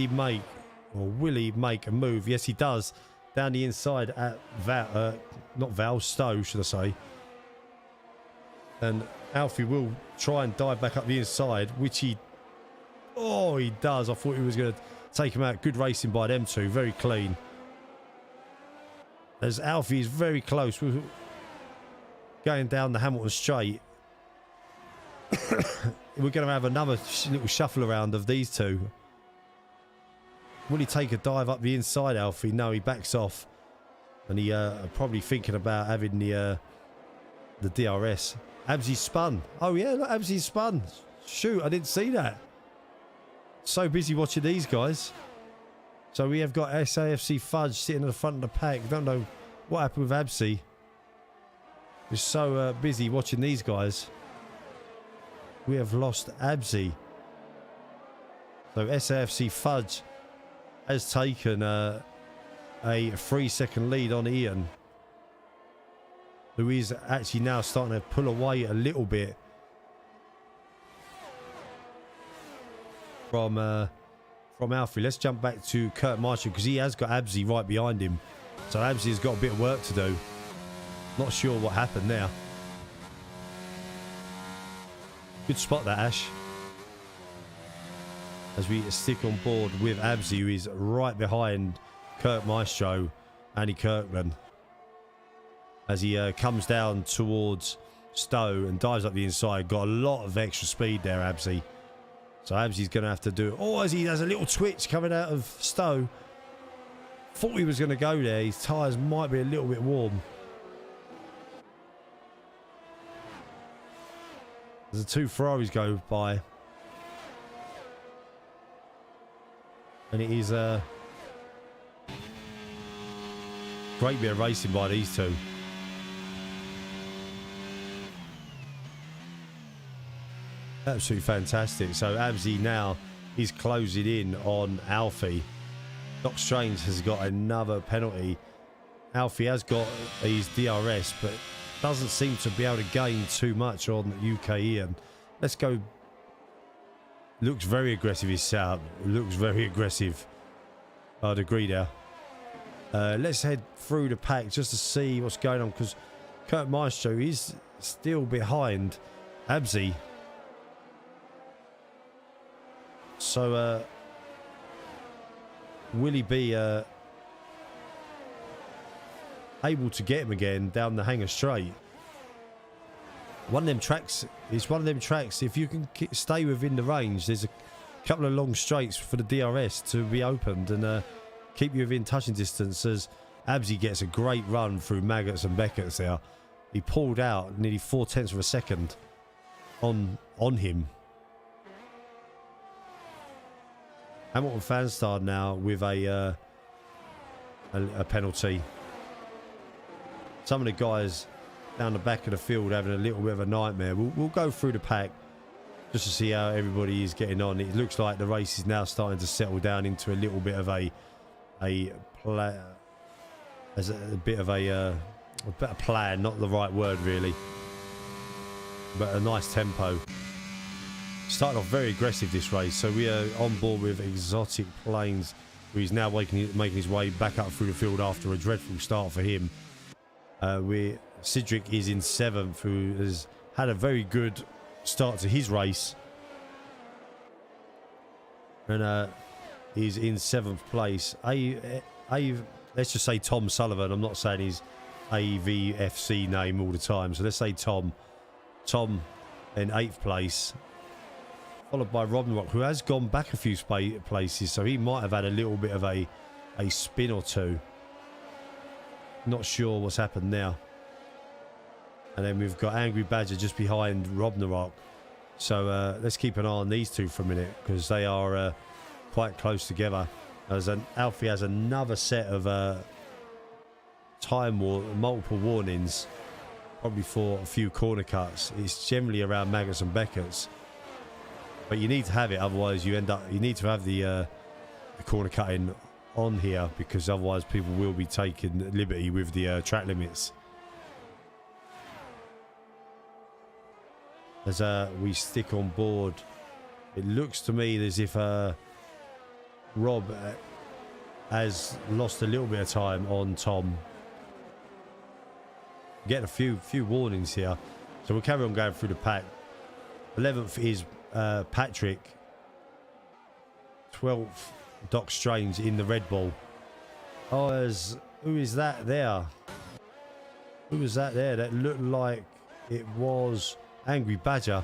he make a move? Yes, he does. Down the inside at Stowe, should I say. And Alfie will try and dive back up the inside, which he does. I thought he was going to take him out. Good racing by them two. Very clean. As Alfie is very close. We're going down the Hamilton straight. We're going to have another little shuffle around of these two. Will he take a dive up the inside, Alfie? No, he backs off. And he probably thinking about having the DRS. Absy spun. Oh yeah, look, Absy spun. Shoot, I didn't see that. So busy watching these guys. So we have got SAFC Fudge sitting at the front of the pack. Don't know what happened with Absy. We're so busy watching these guys. We have lost Absy. So SAFC Fudge has taken a 3-second lead on Ian, who is actually now starting to pull away a little bit from Alfie. Let's jump back to Kurt Marshall because he has got Absy right behind him. So Absy's got a bit of work to do. Not sure what happened there. Good spot that, Ash. As we stick on board with Absy, who is right behind Kurt Maestro, Andy Kirkman. As he comes down towards Stowe and dives up the inside. Got a lot of extra speed there, Absy. So Absy's going to have to do it. Oh, as he has a little twitch coming out of Stowe. Thought he was going to go there. His tyres might be a little bit warm. As the two Ferraris go by. And it is a great bit of racing by these two. Absolutely fantastic. So Absy now is closing in on Alfie. Doc Strange has got another penalty. Alfie has got his DRS, but doesn't seem to be able to gain too much on UK Ian. Let's go. Looks very aggressive, his setup. Looks very aggressive. I'd agree there. Let's head through the pack just to see what's going on, because Kurt Maestro is still behind Absy. So, will he be able to get him again down the Hangar Straight? One of them tracks, it's one of them tracks, if you can stay within the range, there's a couple of long straights for the DRS to be opened and keep you within touching distance, as Absy gets a great run through Maggots and Beckett's there. He pulled out nearly 0.4 of a second on him. Hamilton Fanstar now with a penalty. Some of the guys down the back of the field having a little bit of a nightmare. We'll go through the pack just to see how everybody is getting on. It looks like the race is now starting to settle down into a little bit of a better plan, not the right word really, but a nice tempo. Starting off very aggressive this race, so we are on board with Exotic Planes, who is now making his way back up through the field after a dreadful start for him. Cedric is in 7th, who has had a very good start to his race, and is in 7th place. Let's just say Tom Sullivan. I'm not saying he's AVFC name all the time. So let's say Tom. Tom in 8th place, followed by Robin, who has gone back a few places, so he might have had a little bit of a spin or two. Not sure what's happened now. And then we've got Angry Badger just behind Robnarok. So let's keep an eye on these two for a minute, because they are quite close together. As Alfie has another set of multiple warnings, probably for a few corner cuts. It's generally around Maggots and Beckett's, but you need to have it, otherwise you need to have the corner cutting on here, because otherwise people will be taking liberty with the track limits. As we stick on board, it looks to me as if Rob has lost a little bit of time on Tom. Getting a few warnings here, so we'll carry on going through the pack. 11th is Patrick. 12th, Doc Strange in the Red Bull. Oh, who is that there? Who was that there? That looked like it was Angry Badger.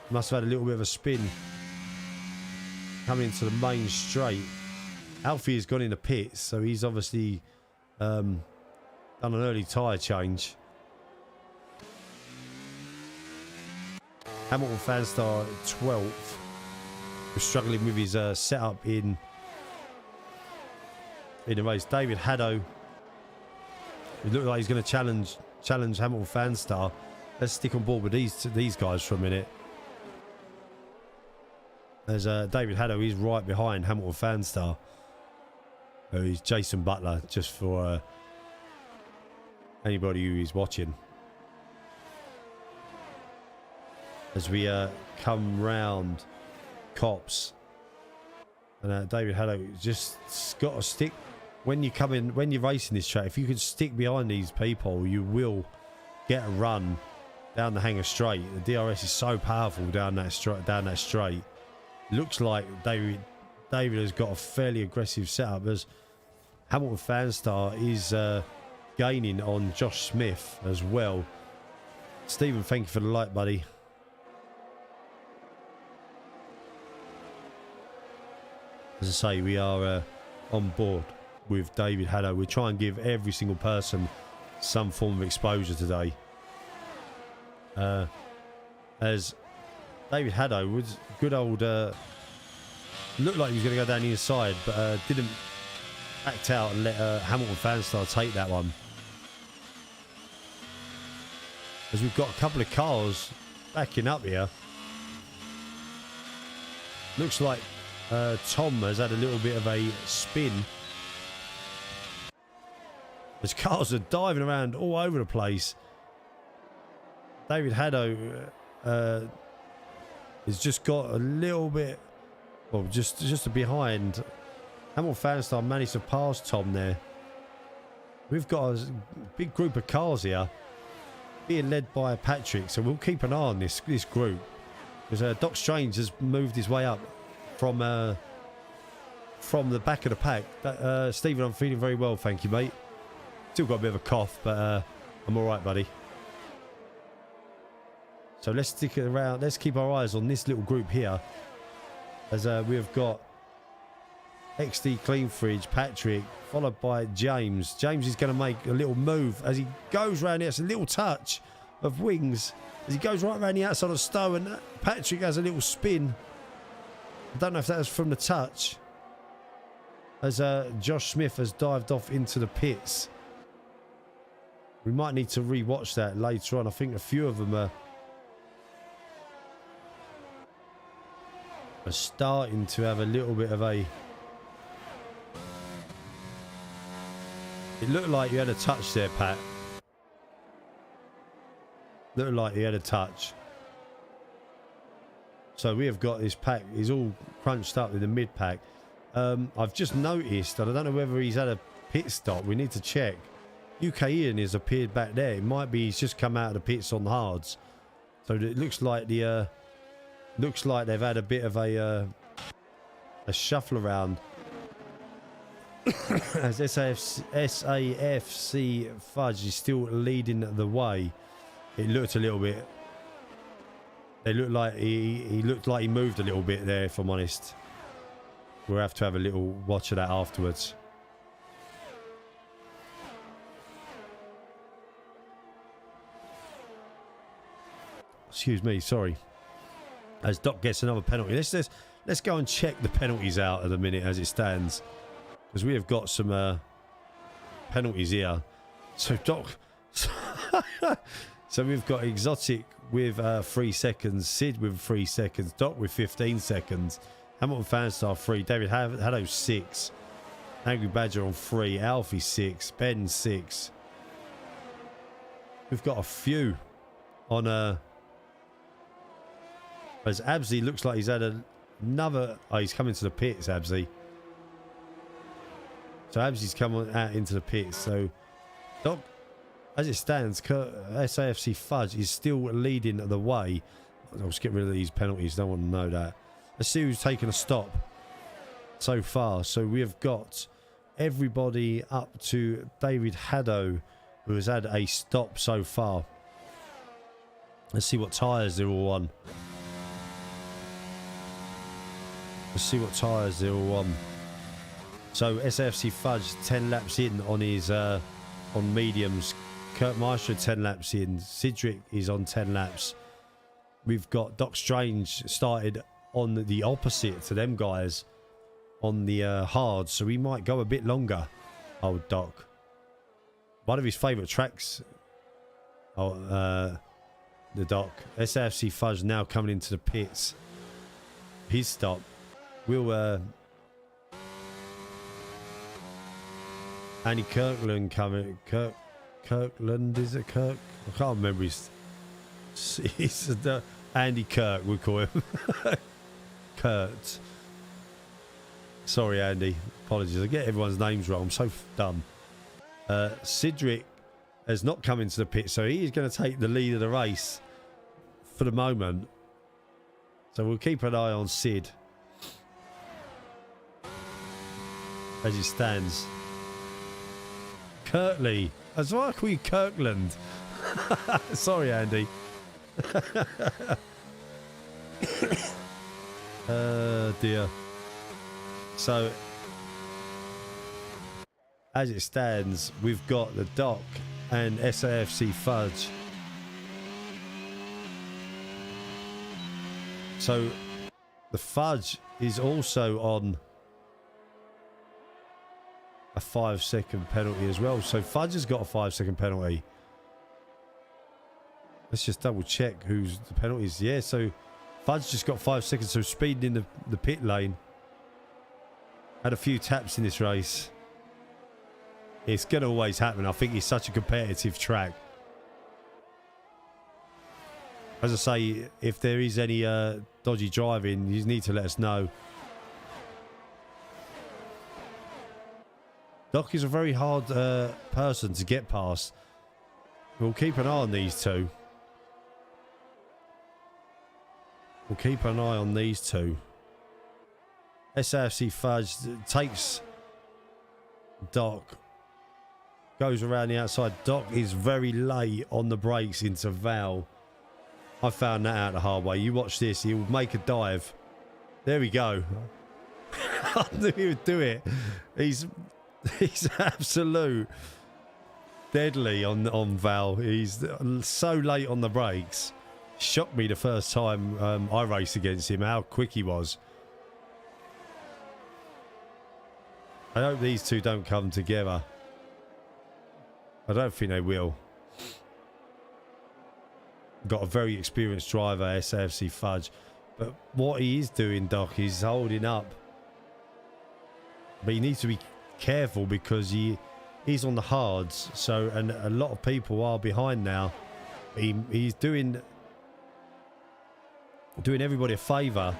Must have had a little bit of a spin coming into the main straight. Alfie has gone in the pits, so he's obviously done an early tyre change. Hamilton Fanstar 12th. Was struggling with his setup in the race. David Haddo. It looked like he's going to challenge Hamilton Fanstar. Let's stick on board with these guys for a minute. As David Haddo is right behind Hamilton Fanstar. He's Jason Butler, just for anybody who is watching. As we come round Cops, and David Haddo just got to stick when you're racing this track. If you can stick behind these people, you will get a run down the hanger straight. The DRS is so powerful down that straight. Looks like David has got a fairly aggressive setup, as Hamilton Fanstar is gaining on Josh Smith as well. Stephen, thank you for the like, buddy. As I say, we are on board with David Haddo. We try and give every single person some form of exposure today. As David Haddo was good old, looked like he was going to go down the inside, but didn't act out and let Hamilton Fanstar take that one. As we've got a couple of cars backing up here. Looks like Tom has had a little bit of a spin. As cars are diving around all over the place. David Haddo has just got a little bit, well, just behind. Hamilton Fanstar managed to pass Tom there. We've got a big group of cars here being led by Patrick, so we'll keep an eye on this group, because Doc Strange has moved his way up from the back of the pack. Stephen, I'm feeling very well, thank you, mate. Still got a bit of a cough, but I'm all right, buddy. So let's stick it around. Let's keep our eyes on this little group here, as we've got XD Clean Fridge, Patrick, followed by James. James is going to make a little move as he goes round here. It's a little touch of wings as he goes right around the outside of Stowe, and Patrick has a little spin. I don't know if that was from the touch, as Josh Smith has dived off into the pits. We might need to re-watch that later on. I think a few of them are starting to have a little bit of a... It looked like you had a touch there, Pat. Looked like you had a touch. So we have got this pack. He's all crunched up in the mid pack. I've just noticed, and I don't know whether he's had a pit stop. We need to check. UK Ian has appeared back there. It might be he's just come out of the pits on the hards. So it looks like the they've had a bit of a shuffle around. as SAFC Fudge is still leading the way. It looked a little bit. It looked like he looked like he moved a little bit there, if I'm honest. We'll have to have a little watch of that afterwards. Excuse me, sorry. As Doc gets another penalty. Let's go and check the penalties out at the minute as it stands. Because we have got some penalties here. So Doc... so we've got Exotic with 3 seconds. Sid with 3 seconds. Doc with 15 seconds. Hamilton Fanstar 3. David Haddo 6. Angry Badger on 3. Alfie 6. Ben 6. We've got a few on... as Absy looks like he's had another... Oh, he's coming to the pits, Absy. So Absy's come out into the pits. So, Doc, as it stands, SAFC Fudge is still leading the way. I'll just get rid of these penalties. Don't want to know that. Let's see who's taken a stop so far. So we have got everybody up to David Haddo, who has had a stop so far. Let's see what tyres they're all on. Let's see what tyres they're all on. So SAFC Fudge 10 laps in on his on mediums. Kurt Maestro 10 laps in. Cedric is on 10 laps. We've got Doc Strange started on the opposite to them guys on the hard, so we might go a bit longer. Old Doc. One of his favourite tracks. The Doc. SAFC Fudge now coming into the pits. His stop. We'll Andy Kirkland coming. Kirkland, is it Kirk? I can't remember his. Andy Kirk, we call him. Kurt. Sorry, Andy. Apologies. I get everyone's names wrong. I'm so dumb. Cedric has not come into the pit, so he is going to take the lead of the race for the moment. So we'll keep an eye on Sid as he stands. Kirtley. That's why I call you Kirkland. Sorry, Andy. Dear. So, as it stands, we've got the Doc and SAFC Fudge. So, the Fudge is also on a 5-second penalty as well. So Fudge has got a 5-second penalty. Let's just double check who's the penalties. Yeah, so Fudge just got 5 seconds, so speeding in the pit lane. Had a few taps in this race. It's going to always happen. I think it's such a competitive track. As I say, if there is any dodgy driving, you need to let us know. Doc is a very hard person to get past. We'll keep an eye on these two. We'll keep an eye on these two. SAFC Fudge takes Doc. Goes around the outside. Doc is very late on the brakes into Val. I found that out the hard way. You watch this. He'll make a dive. There we go. I knew he would do it. He's absolute deadly on Val. He's so late on the brakes. Shocked me the first time I raced against him, how quick he was. I hope these two don't come together. I don't think they will. Got a very experienced driver, SAFC Fudge. But what he is doing, Doc, he's holding up. But he needs to be careful because he's on the hards. So, and a lot of people are behind now. He's doing everybody a favour.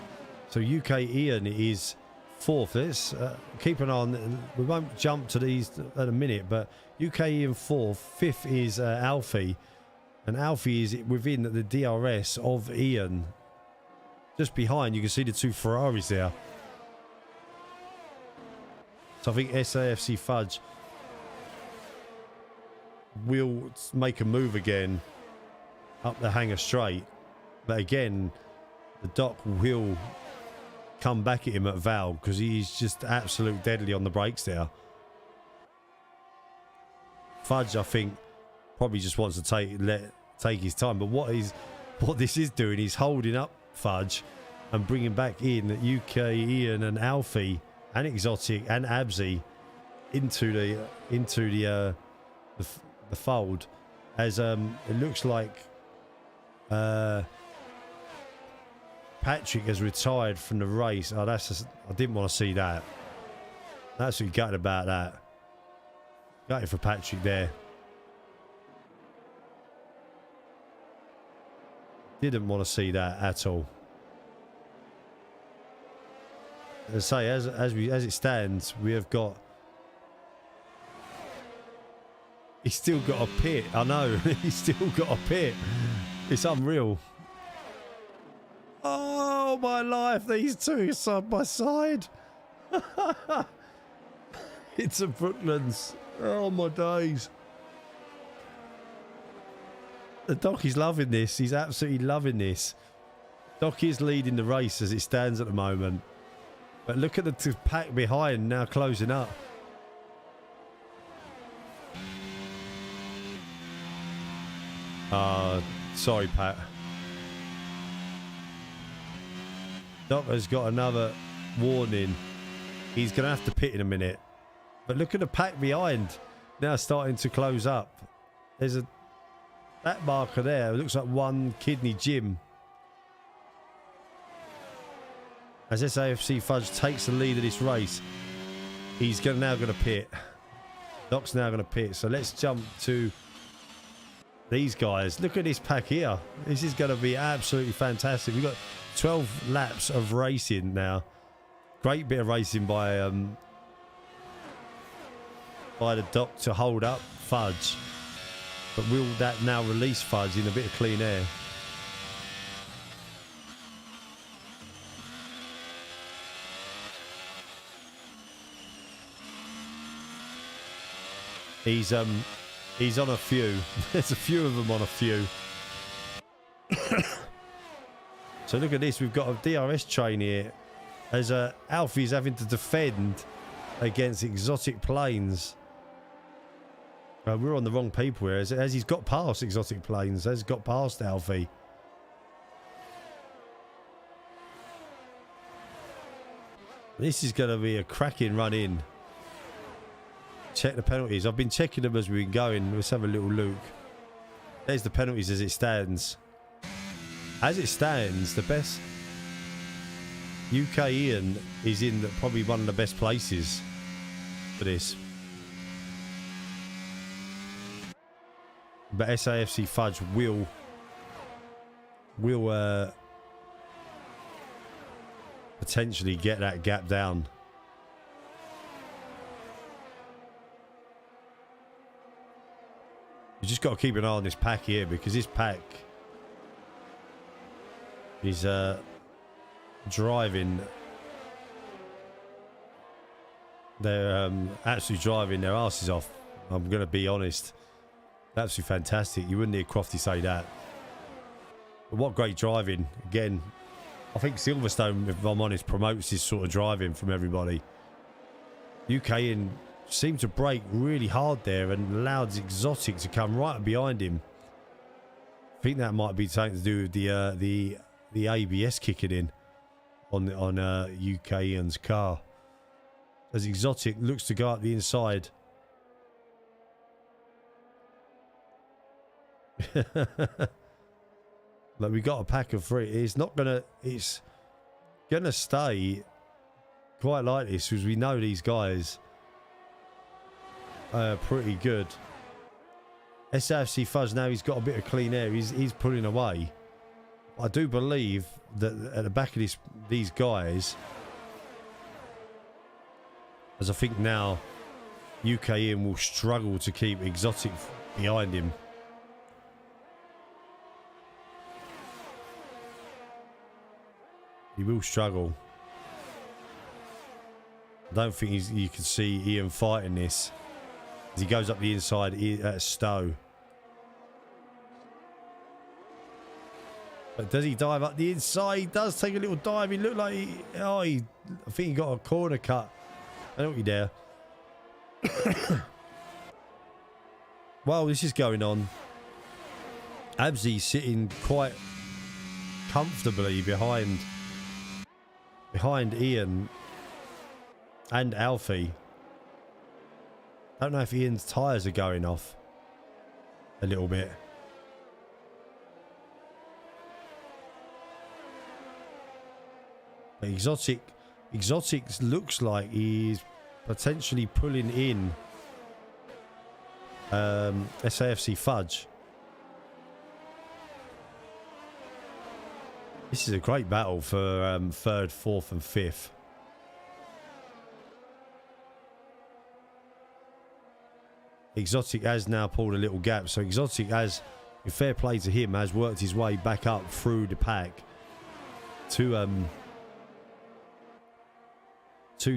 So UK Ian is fourth. Let's keep an eye on. We won't jump to these at a minute, but UK Ian fourth. Fifth is Alfie, and Alfie is within the DRS of Ian. Just behind, you can see the two Ferraris there. So I think SAFC Fudge will make a move again up the hanger straight. But again, the Doc will come back at him at Val because he's just absolute deadly on the brakes there. Fudge, I think, probably just wants to take his time. But what this is doing is holding up Fudge and bringing back in UK Ian and Alfie and Exotic and Absy into the fold, as it looks like Patrick has retired from the race. Oh, I didn't want to see that. That's what gutted about that. Gutted for Patrick there. Didn't want to see that at all. As I say, as it stands, we have got. He's still got a pit. I know. He's still got a pit. It's unreal. Oh my life! These two side by side. It's a Brooklands. Oh my days. The Doc is loving this. He's absolutely loving this. Doc is leading the race as it stands at the moment. But look at the pack behind now closing up. Sorry, Pat. Doc has got another warning. He's going to have to pit in a minute. But look at the pack behind now starting to close up. There's that marker there. It looks like one kidney Jim. As SAFC Fudge takes the lead of this race, he's now going to pit. Doc's now going to pit. So let's jump to these guys. Look at this pack here. This is going to be absolutely fantastic. We've got 12 laps of racing now. Great bit of racing by the Doc to hold up Fudge. But will that now release Fudge in a bit of clean air? He's on a few. There's a few of them on a few. So look at this. We've got a DRS train here. As Alfie's having to defend against exotic planes. We're on the wrong people here. As he's got past exotic planes. As got past Alfie. This is going to be a cracking run in. Check the penalties. I've been checking them as we've been going. Let's have a little look. There's the penalties as it stands. As it stands, the best UK Ian is in probably one of the best places for this. But SAFC Fudge will potentially get that gap down. You just got to keep an eye on this pack here, because this pack is driving. They're actually driving their asses off. I'm going to be honest. Absolutely fantastic. You wouldn't hear Crofty say that. But what great driving. Again, I think Silverstone, if I'm honest, promotes this sort of driving from everybody. UK in seemed to brake really hard there and allowed Exotic to come right behind him. I think that might be something to do with the ABS kicking in on UK Ian's car. As Exotic looks to go up the inside. Like, we got a pack of three. It's gonna stay quite like this, because we know these guys are pretty good. SAFC Fuzz, now he's got a bit of clean air. He's pulling away. I do believe that at the back of these guys, as I think now UK Ian will struggle to keep Exotic behind him. He will struggle. I don't think you can see Ian fighting this. As he goes up the inside at Stowe. But does he dive up the inside? He does take a little dive. He looked like I think he got a corner cut. Penalty there. While this is going on, Absy sitting quite comfortably behind Ian and Alfie. Don't know if Ian's tyres are going off a little bit. But Exotic looks like he's potentially pulling in SAFC Fudge. This is a great battle for third, fourth and fifth. Exotic has now pulled a little gap, so Exotic has, with fair play to him, has worked his way back up through the pack to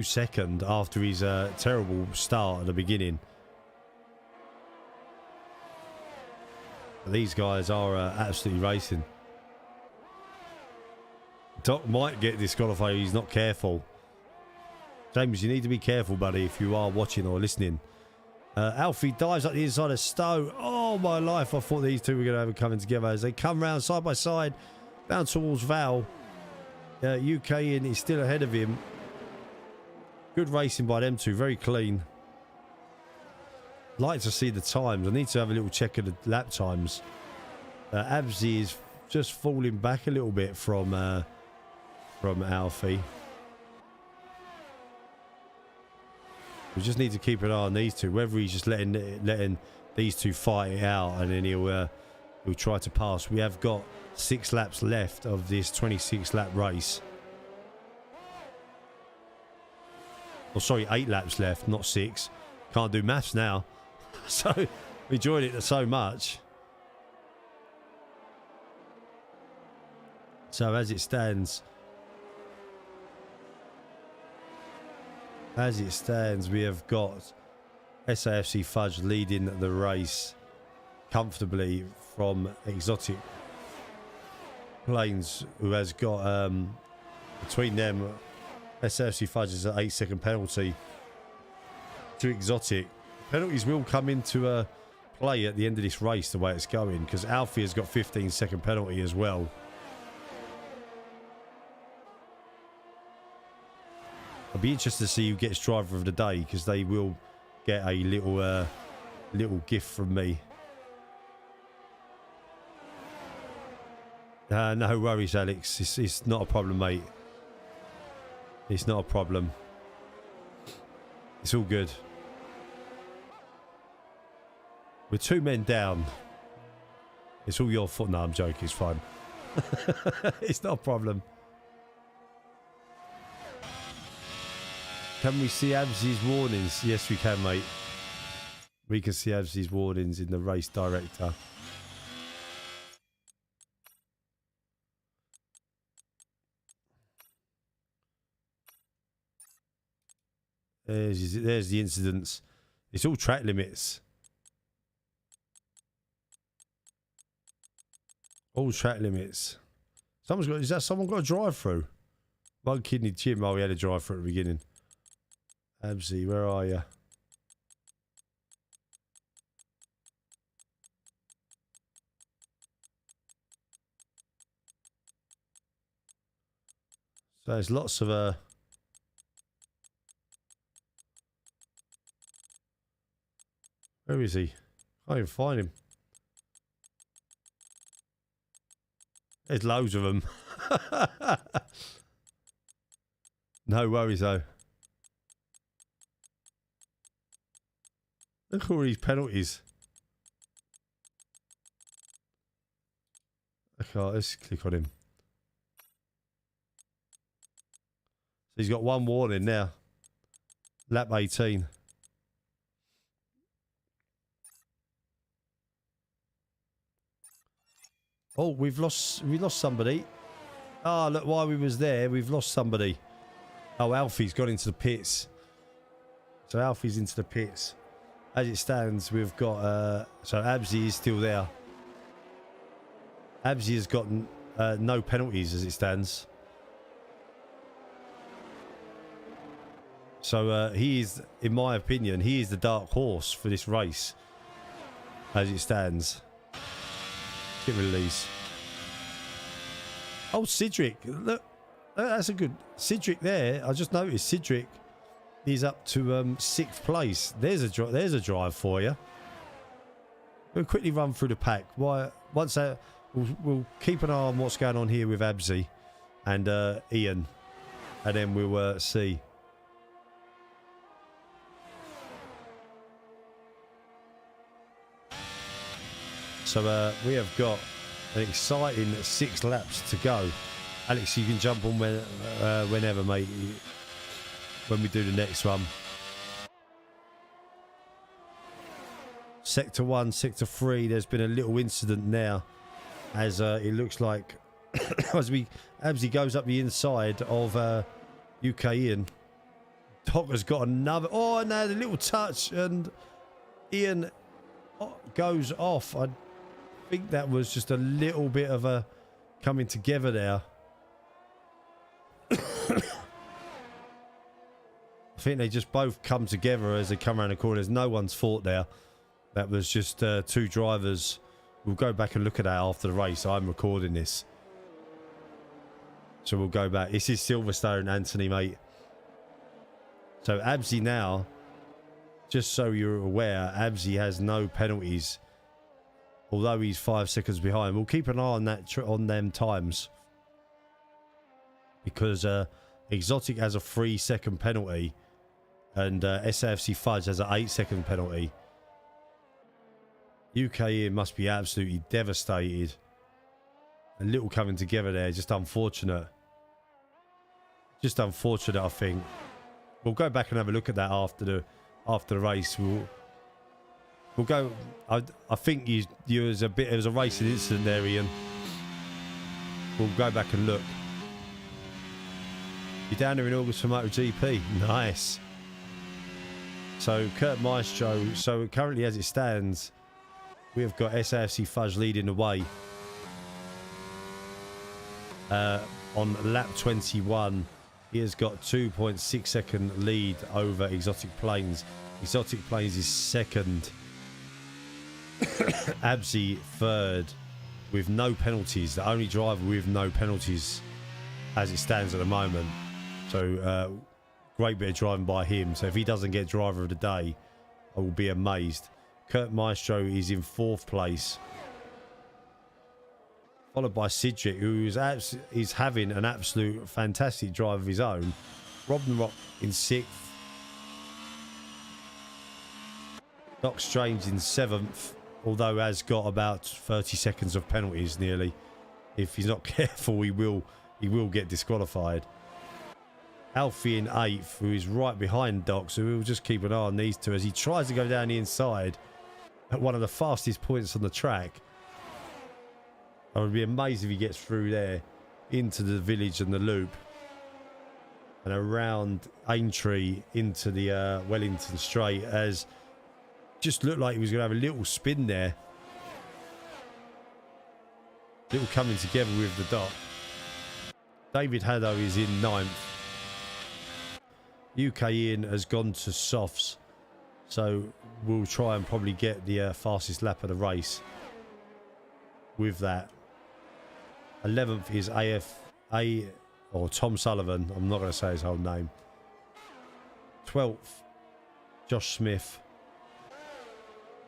second after his terrible start at the beginning. But these guys are absolutely racing. Doc might get disqualified if he's not careful. James, you need to be careful, buddy, if you are watching or listening. Alfie dives up the inside of Stowe. Oh, my life. I thought these two were going to have it coming together as they come round side by side down towards Val. UK in is still ahead of him. Good racing by them two. Very clean. Like to see the times. I need to have a little check of the lap times. Absy is just falling back a little bit from Alfie. We just need to keep an eye on these two. Whether he's just letting these two fight it out, and then he'll try to pass. We have got 6 laps left of this 26-lap race. Oh, sorry, 8 laps left, not 6. Can't do maths now. So we enjoyed it so much. So as it stands, we have got SAFC Fudge leading the race comfortably from Exotic Planes, who has got between them, SAFC Fudge is an 8-second penalty to Exotic. Penalties will come into play at the end of this race the way it's going, because Alfie has got 15-second penalty as well. I'll be interested to see who gets driver of the day, because they will get a little gift from me. No worries, Alex. It's not a problem, mate. It's not a problem. It's all good. We're 2 men down. It's all your fault. No, I'm joking. It's fine. It's not a problem. Can we see Absy's warnings? Yes, we can, mate. We can see Absy's warnings in the race director. There's the incidents. It's all track limits. All track limits. Is that someone got a drive through? One kidney Jim. Oh, he had a drive through at the beginning. Absy, where are you? So there's lots of where is he? Can't even find him. There's loads of them. No worries though. Look at all these penalties. Okay, let's click on him. So he's got 1 warning now. Lap 18. Oh, we lost somebody. Ah, look, while we was there, we've lost somebody. Oh, Alfie's gone into the pits. So Alfie's into the pits. As it stands, we've got so Absy is still there. Absy has gotten no penalties as it stands. So he is, in my opinion, he is the dark horse for this race as it stands. Get rid of these. Oh, Cedric. Look, that's a good... Cedric there. I just noticed Cedric is up to 6th place. There's a drive for you. We'll quickly run through the pack. Once that, we'll keep an eye on what's going on here with Absy and Ian. And then we'll see. So we have got an exciting 6 laps to go. Alex, you can jump on whenever, mate, when we do the next one. Sector 1, Sector 3, there's been a little incident now as it looks like as Absy goes up the inside of UK Ian. Doc has got another... Oh, no, the little touch and Ian goes off. I think that was just a little bit of a coming together there. I think they just both come together as they come around the corner. There's no one's fault there. That was just 2 drivers. We'll go back and look at that after the race. I'm recording this. So we'll go back. This is Silverstone, Anthony, mate. So Absy now, just so you're aware, Absy has no penalties. Although he's 5 seconds behind. We'll keep an eye on that on them times. Because Exotic has a 3-second penalty. And SAFC Fudge has an 8-second penalty. UK here must be absolutely devastated. A little coming together there. Just unfortunate. Just unfortunate, I think. We'll go back and have a look at that after the race. We'll go. I think there was a racing incident there, Ian. We'll go back and look. You're down there in August for MotoGP. Nice. So Kurt Maestro. So currently, as it stands, we have got SAFC Fudge leading the way. On lap 21, he has got 2.6 second lead over Exotic Plains. Exotic Plains is second. Absy third with no penalties. The only driver with no penalties as it stands at the moment. So great bit of driving by him. So if he doesn't get driver of the day, I will be amazed. Kurt Maestro is in 4th place. Followed by Cedric, who is having an absolute fantastic drive of his own. Robin Rock in 6th. Doc Strange in 7th. Although has got about 30 seconds of penalties nearly. If he's not careful, he will get disqualified. Alfie in 8th, who is right behind Doc, so we'll just keep an eye on these two as he tries to go down the inside at one of the fastest points on the track. I would be amazed if he gets through there into the village and the loop and around Aintree into the Wellington Straight, as just looked like he was going to have a little spin there. Little coming together with the Doc. David Haddo is in 9th. UK Ian has gone to softs, so we'll try and probably get the fastest lap of the race with that. 11th is or Tom Sullivan. I'm not going to say his whole name. 12th, Josh Smith.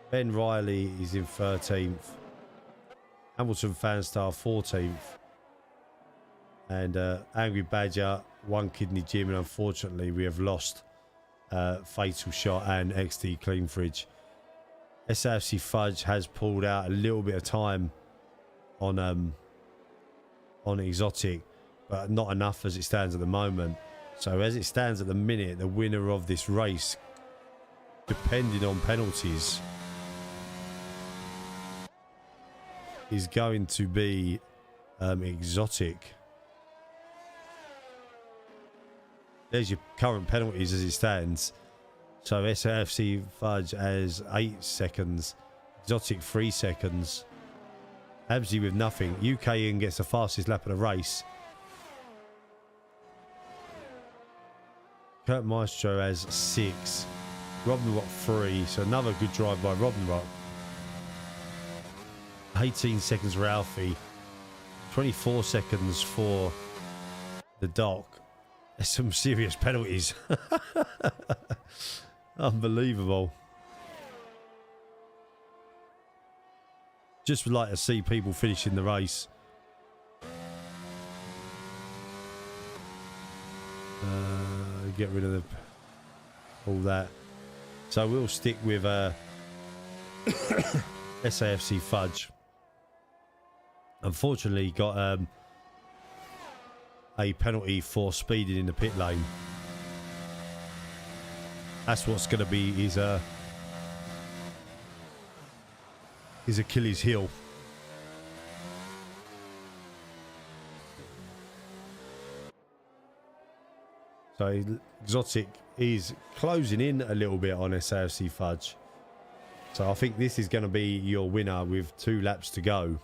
Ben Riley is in 13th. Hamilton Fanstar 14th. And Angry Badger, One Kidney Gym, and unfortunately we have lost Fatal Shot and XD Clean Fridge. SAFC Fudge has pulled out a little bit of time on Exotic, but not enough as it stands at the moment. So as it stands at the minute, the winner of this race, depending on penalties, is going to be Exotic. There's your current penalties as it stands. So SAFC Fudge has 8 seconds. Exotic 3 seconds. Absy with nothing. UK Ian gets the fastest lap of the race. Kurt Maestro has 6. Robin Rock 3. So another good drive by Robin Rock. 18 seconds for Alfie. 24 seconds for the Doc. There's some serious penalties. Unbelievable. Just would like to see people finishing the race. Get rid of all that. So we'll stick with SAFC Fudge. Unfortunately, got a penalty for speeding in the pit lane. That's what's going to be his Achilles heel. So Exotic is closing in a little bit on SAFC Fudge. So I think this is going to be your winner with 2 laps to go.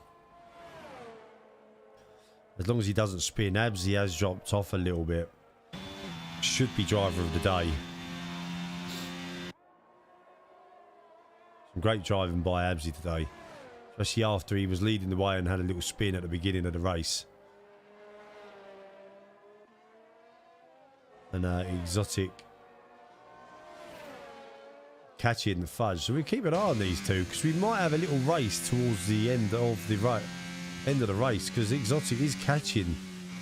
As long as he doesn't spin. Absy has dropped off a little bit. Should be driver of the day. Some great driving by Absy today. Especially after he was leading the way and had a little spin at the beginning of the race. And Exotic catching the Fudge. So we keep an eye on these two because we might have a little race towards the end of the race because Exotic is catching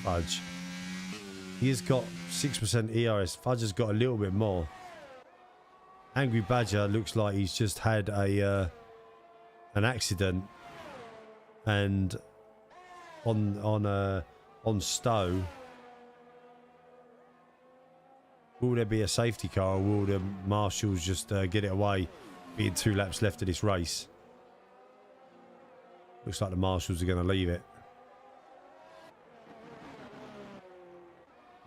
Fudge. He has got 6% ERS. Fudge has got a little bit more. Angry Badger looks like he's just had an accident and on Stowe. Will there be a safety car or will the marshals just get it away, being 2 laps left of this race? Looks like the marshals are going to leave it.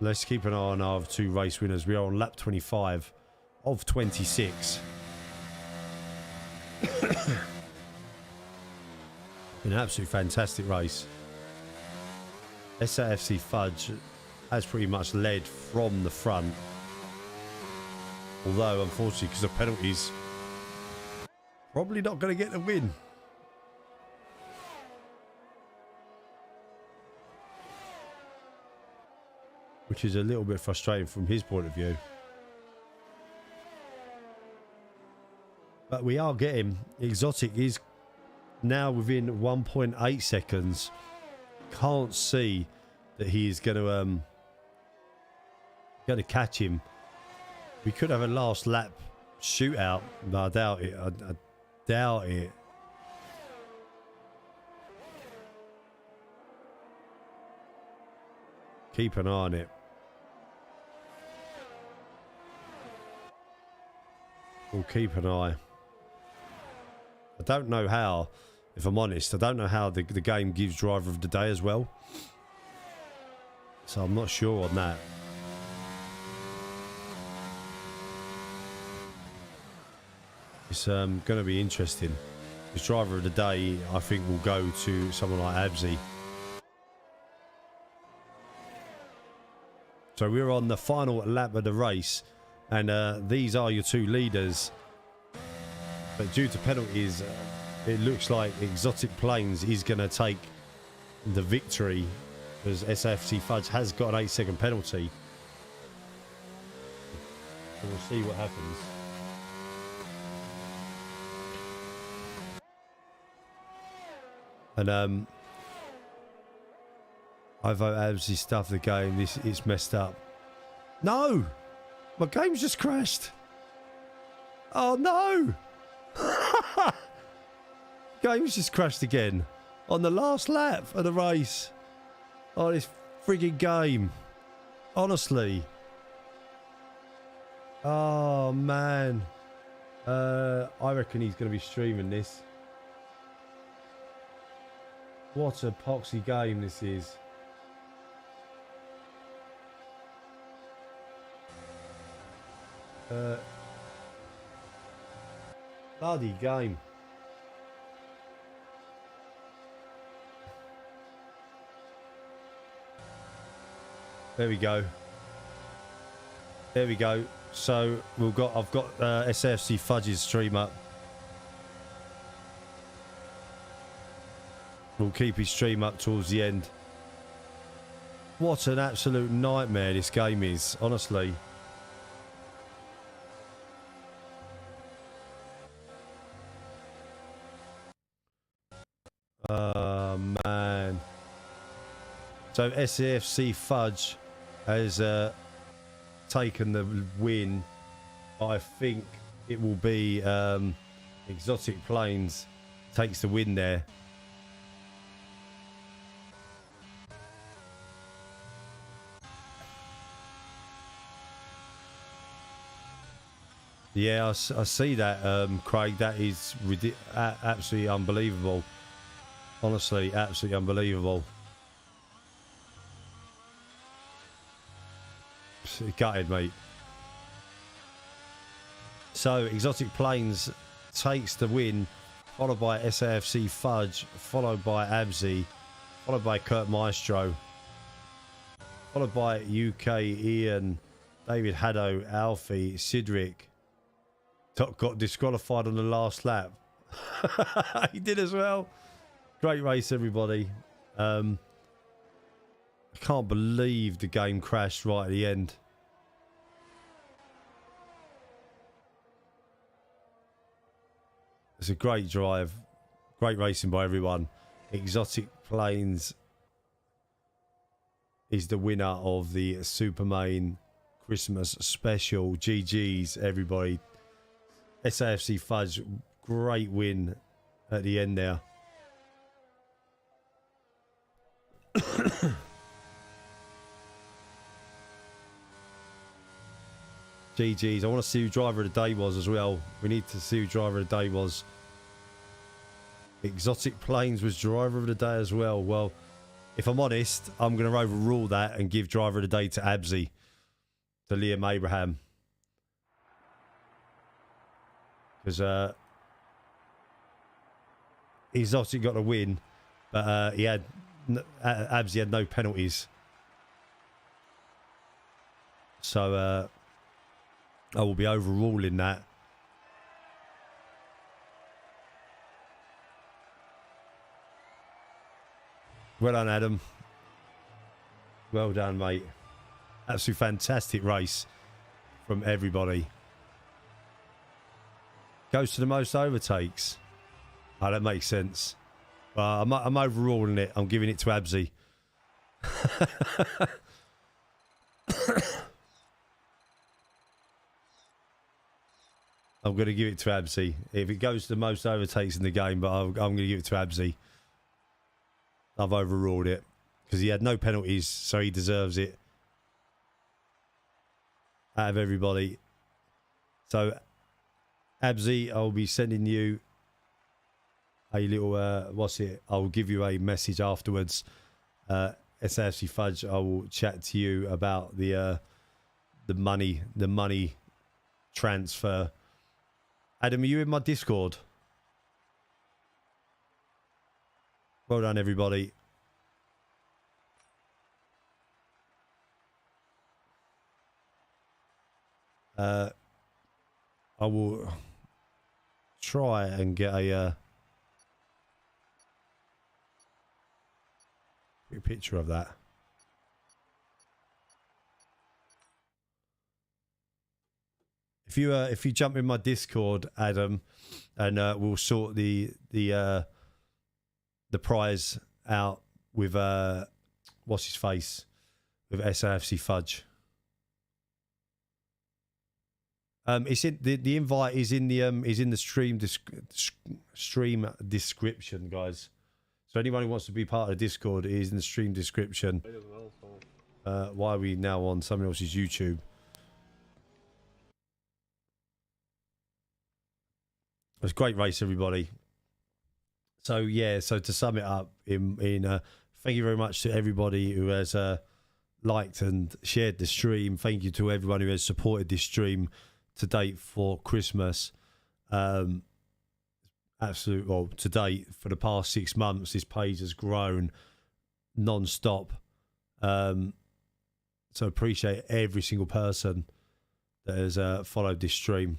Let's keep an eye on our 2 race winners. We are on lap 25 of 26. An absolutely fantastic race. SAFC Fudge has pretty much led from the front. Although, unfortunately, because of penalties, probably not going to get the win. Which is a little bit frustrating from his point of view. But we are getting... Exotic is now within 1.8 seconds. Can't see that he is going to catch him. We could have a last lap shootout, but I doubt it. I doubt it. Keep an eye on it. We'll keep an eye. I don't know how, if I'm honest, I don't know how the game gives driver of the day as well. So I'm not sure on that. It's going to be interesting. This driver of the day, I think, will go to someone like Absy. So we're on the final lap of the race, and these are your 2 leaders. But due to penalties, it looks like Exotic Planes is going to take the victory, because SAFC Fudge has got an 8-second penalty. So we'll see what happens. And I vote Absy stuff the game. It's messed up. No! My game's just crashed. Oh no! Game's just crashed again. On the last lap of the race. Oh, this frigging game. Honestly. Oh man. I reckon he's going to be streaming this. What a poxy game this is. Bloody game. There we go. There we go. So I've got SAFC Fudge's stream up. We'll keep his stream up towards the end. What an absolute nightmare this game is, honestly. Oh, man. So SAFC Fudge has taken the win. I think it will be Exotic Plains takes the win there. Yeah, I see that, Craig. That is absolutely unbelievable. Honestly, absolutely unbelievable. Gutted, mate. So, Exotic Plains takes the win, followed by SAFC Fudge, followed by Abzi, followed by Kurt Maestro, followed by UK Ian, David Haddo, Alfie, Sidric. Got disqualified on the last lap. He did as well. Great race, everybody. I can't believe the game crashed right at the end. It's a great drive. Great racing by everyone. Exotic Plains is the winner of the SuperMayne Christmas special. GG's, everybody. SAFC Fudge, great win at the end there. GG's. I want to see who driver of the day was as well. We need to see who driver of the day was. Exotic Plains was driver of the day as well. Well, if I'm honest, I'm going to overrule that and give driver of the day to Abzi, to Liam Abraham. Because he's obviously got a win, but Abzi had no penalties. So I will be overruling that. Well done, Adam. Well done, mate. Absolutely fantastic race from everybody. Goes to the most overtakes. Oh, that makes sense. I'm overruling it. I'm giving it to Abzi. I'm going to give it to Abzi. If it goes to the most overtakes in the game, but I'm going to give it to Abzi. I've overruled it because he had no penalties, so he deserves it out of everybody. So, Abzi, I'll be sending you a little, what's it? I'll give you a message afterwards. SAFC Fudge, I will chat to you about the money transfer. Adam, are you in my Discord? Well done, everybody. I will try and get a picture of that. If you jump in my Discord, Adam, and we'll sort the prize out with what's his face, with SAFC Fudge. It's in the invite is in the stream description, guys. So anyone who wants to be part of the Discord is in the stream description. Why are we now on someone else's YouTube? It was a great race, everybody. So yeah, so to sum it up, thank you very much to everybody who has liked and shared the stream. Thank you to everyone who has supported this stream to date for Christmas. absolute, well, to date, for the past 6 months, this page has grown non-stop. So appreciate every single person that has followed this stream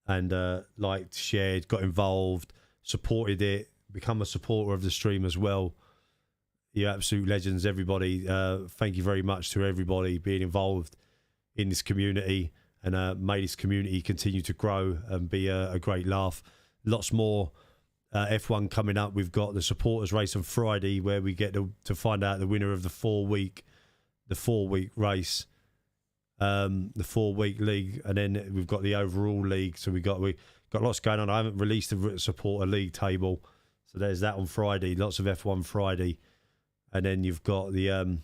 and liked, shared, got involved, supported it, become a supporter of the stream as well. You're absolute legends, everybody. Thank you very much to everybody being involved in this community, and may this community continue to grow and be a great laugh. Lots more F1 coming up. We've got the supporters race on Friday, where we get to find out the winner of the 4-week race, the 4-week league, and then we've got the overall league. So we got lots going on. I haven't released the supporter league table, so there's that on Friday. Lots of F1 Friday, and then you've got the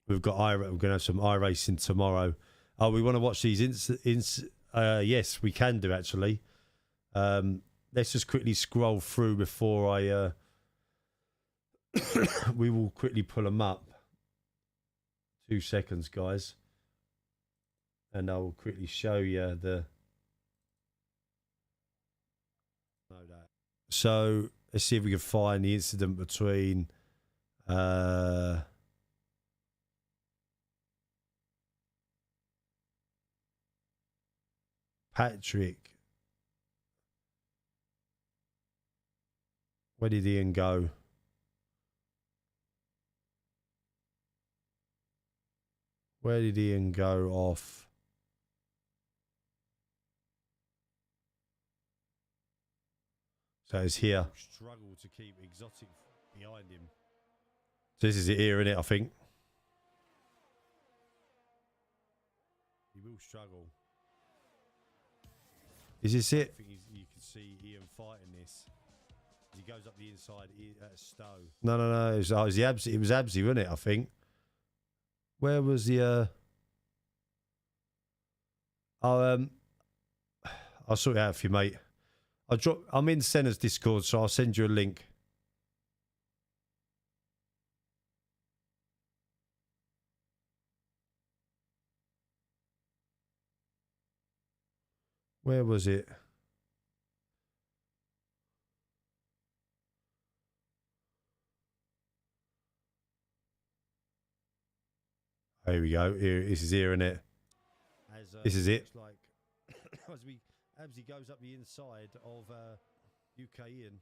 we're going to have some iRacing tomorrow. Oh, we want to watch these yes, we can do, actually. Let's just quickly scroll through before I we will quickly pull them up. 2 seconds, guys, and I will quickly show you the. So let's see if we can find the incident between Patrick. Where did Ian go? Where did Ian go off? So it's here. Struggle to keep exotic behind him. So this is it here, isn't it? I think he will struggle. Is this it? I think you can see Ian fighting this. He goes up the inside at Stowe. No. It was Absy. It was Absy, wasn't it? I think. Where was the? I'll sort it out for you, mate. I'm in Senna's Discord, so I'll send you a link. Where was it? Here we go. Here, this is here, isn't it? This is it. Like, as he goes up the inside of UK Ian,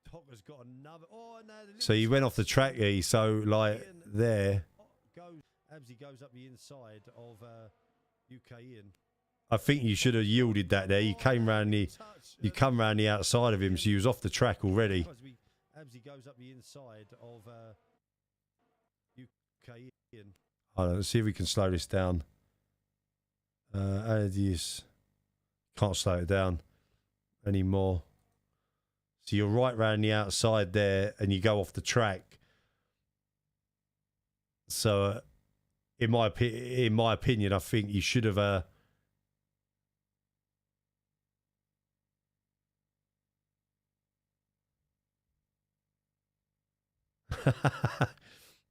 Doc has got another. Oh no! So he went off the track, so like Ian, there. Absy goes up the inside of UK Ian. I think you should have yielded that there. You came round the outside of him, so he was off the track already. Absy goes up the inside of UK Ian. Hold on, let's see if we can slow this down. Can't slow it down anymore. So you're right round the outside there, and you go off the track. So, in my opinion, I think you should have.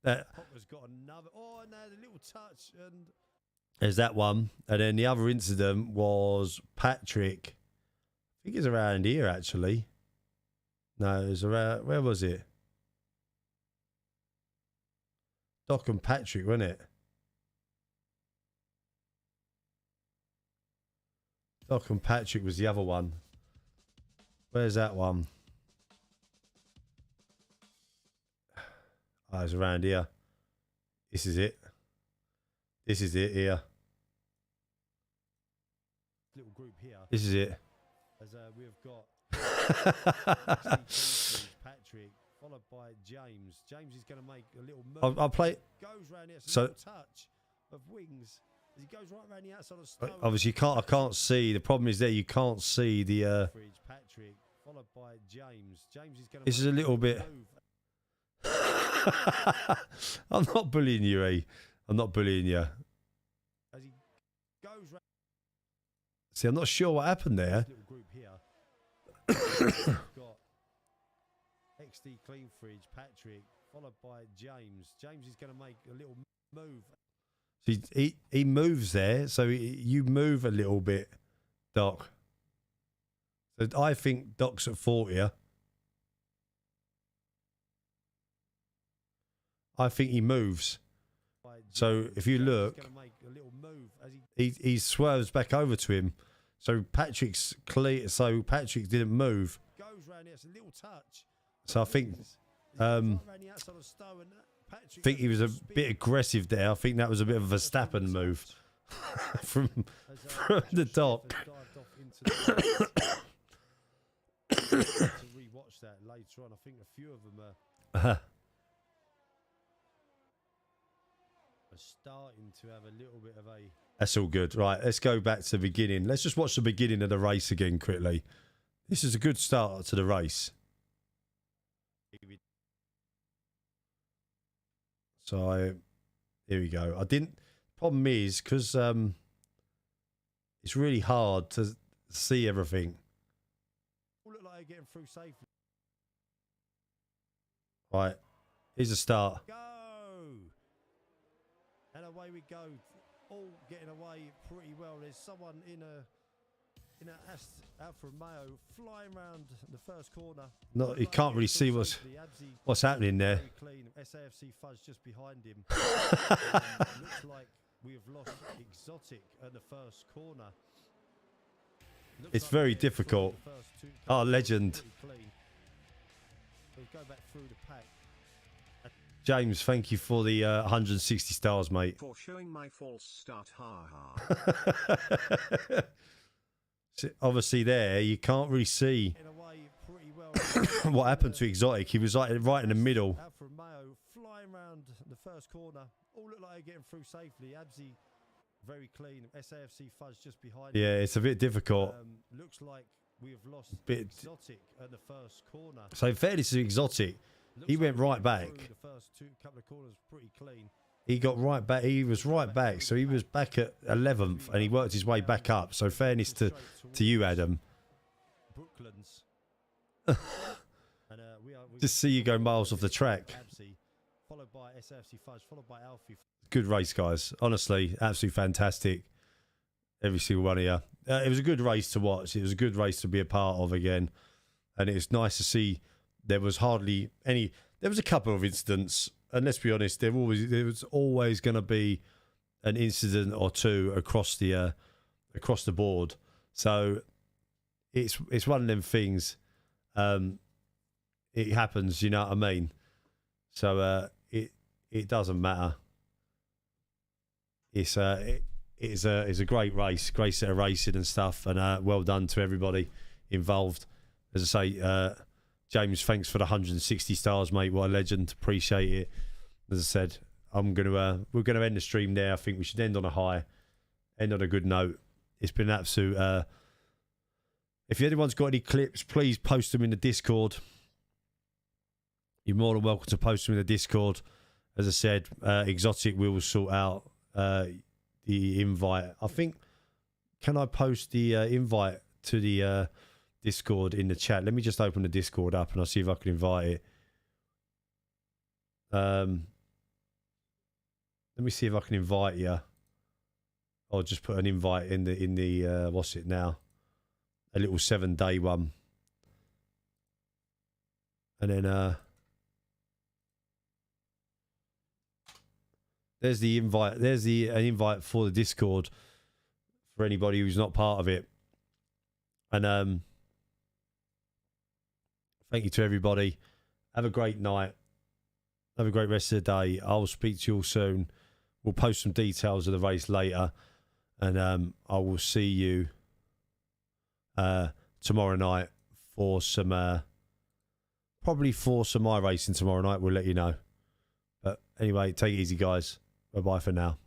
Has got another. Oh no, the little touch, and there's that one. And then the other incident was Patrick. I think it's around here, actually. No, it was around. Where was it? Doc and Patrick, wasn't it? Doc and Patrick was the other one. Where's that one? Oh, it's around here. This is it. This is it here. Little group here. This is it. As we have got Patrick, followed by James. James is going to make a little move. I'll play. Goes round here. So touch of wings. As he goes right round the outside of Stowe. Obviously, I can't see. The problem is there. You can't see the. Patrick, followed by James. James is going to. This is a little bit. I'm not bullying you, eh? I'm not bullying you. As he goes round. See, I'm not sure what happened there. Little group here. Got XD Clean Fridge, Patrick, followed by James. James is going to make a little move. See, he moves there, so you move a little bit, Doc. So I think Doc's at 40. I think he moves. So if you look, he swerves back over to him. So Patrick's clear. So Patrick didn't move. So I think he was a bit aggressive there. I think that was a bit of a Verstappen move from the Doc. To rewatch that later on, I think a few of them are starting to have a little bit of a. That's all good, right? Let's go back to the beginning. Let's just watch the beginning of the race again quickly. This is a good start to the race. So here we go. I didn't. Problem is because it's really hard to see everything. Look like getting through safely. Right, here's a start. Go, and away we go. All getting away pretty well. There's someone in a Alfa Romeo flying around the first corner. No, you can't really see what's happening there. SAFC Fuzz just behind him. Looks like we have lost Exotic at the first corner. It's very difficult. Oh, legend. Go back through the pack. James, thank you for the 160 stars, mate. For showing my false start, ha ha. So obviously there, you can't really see what happened to Exotic. He was like right in the middle. Alfa Romeo flying around the first corner. All look like they're getting through safely. Abzi very clean. SAFC Fuzz just behind. Yeah, it's a bit difficult. Looks like we have lost Exotic at the first corner. So in fairness to Exotic, he went right back. The first couple of corners pretty clean. He got right back. He was right back. So he was back at 11th and he worked his way back up. So fairness to you, Adam. Just see you go miles off the track. Good race, guys. Honestly, absolutely fantastic. Every single one of you. It was a good race to watch. It was a good race to be a part of again. And it's nice to see there was hardly any. There was a couple of incidents. And let's be honest, there was always going to be an incident or two across the board. So it's one of them things. It happens, you know what I mean. So it doesn't matter. It's a great race, great set of racing and stuff, and well done to everybody involved. As I say, James, thanks for the 160 stars, mate. What a legend. Appreciate it. As I said, we're gonna end the stream there. I think we should end on a high, end on a good note. It's been an absolute. If anyone's got any clips, please post them in the Discord. You're more than welcome to post them in the Discord. As I said, Exotic will sort out the invite. I think, can I post the invite to the Discord in the chat? Let me just open the Discord up and I'll see if I can invite it. Let me see if I can invite you. I'll just put an invite in the what's it now? A little 7-day one. And then there's the invite. There's an invite for the Discord for anybody who's not part of it. And thank you to everybody. Have a great night. Have a great rest of the day. I'll speak to you all soon. We'll post some details of the race later. And I will see you tomorrow night for some... probably for some iRacing tomorrow night. We'll let you know. But anyway, take it easy, guys. Bye-bye for now.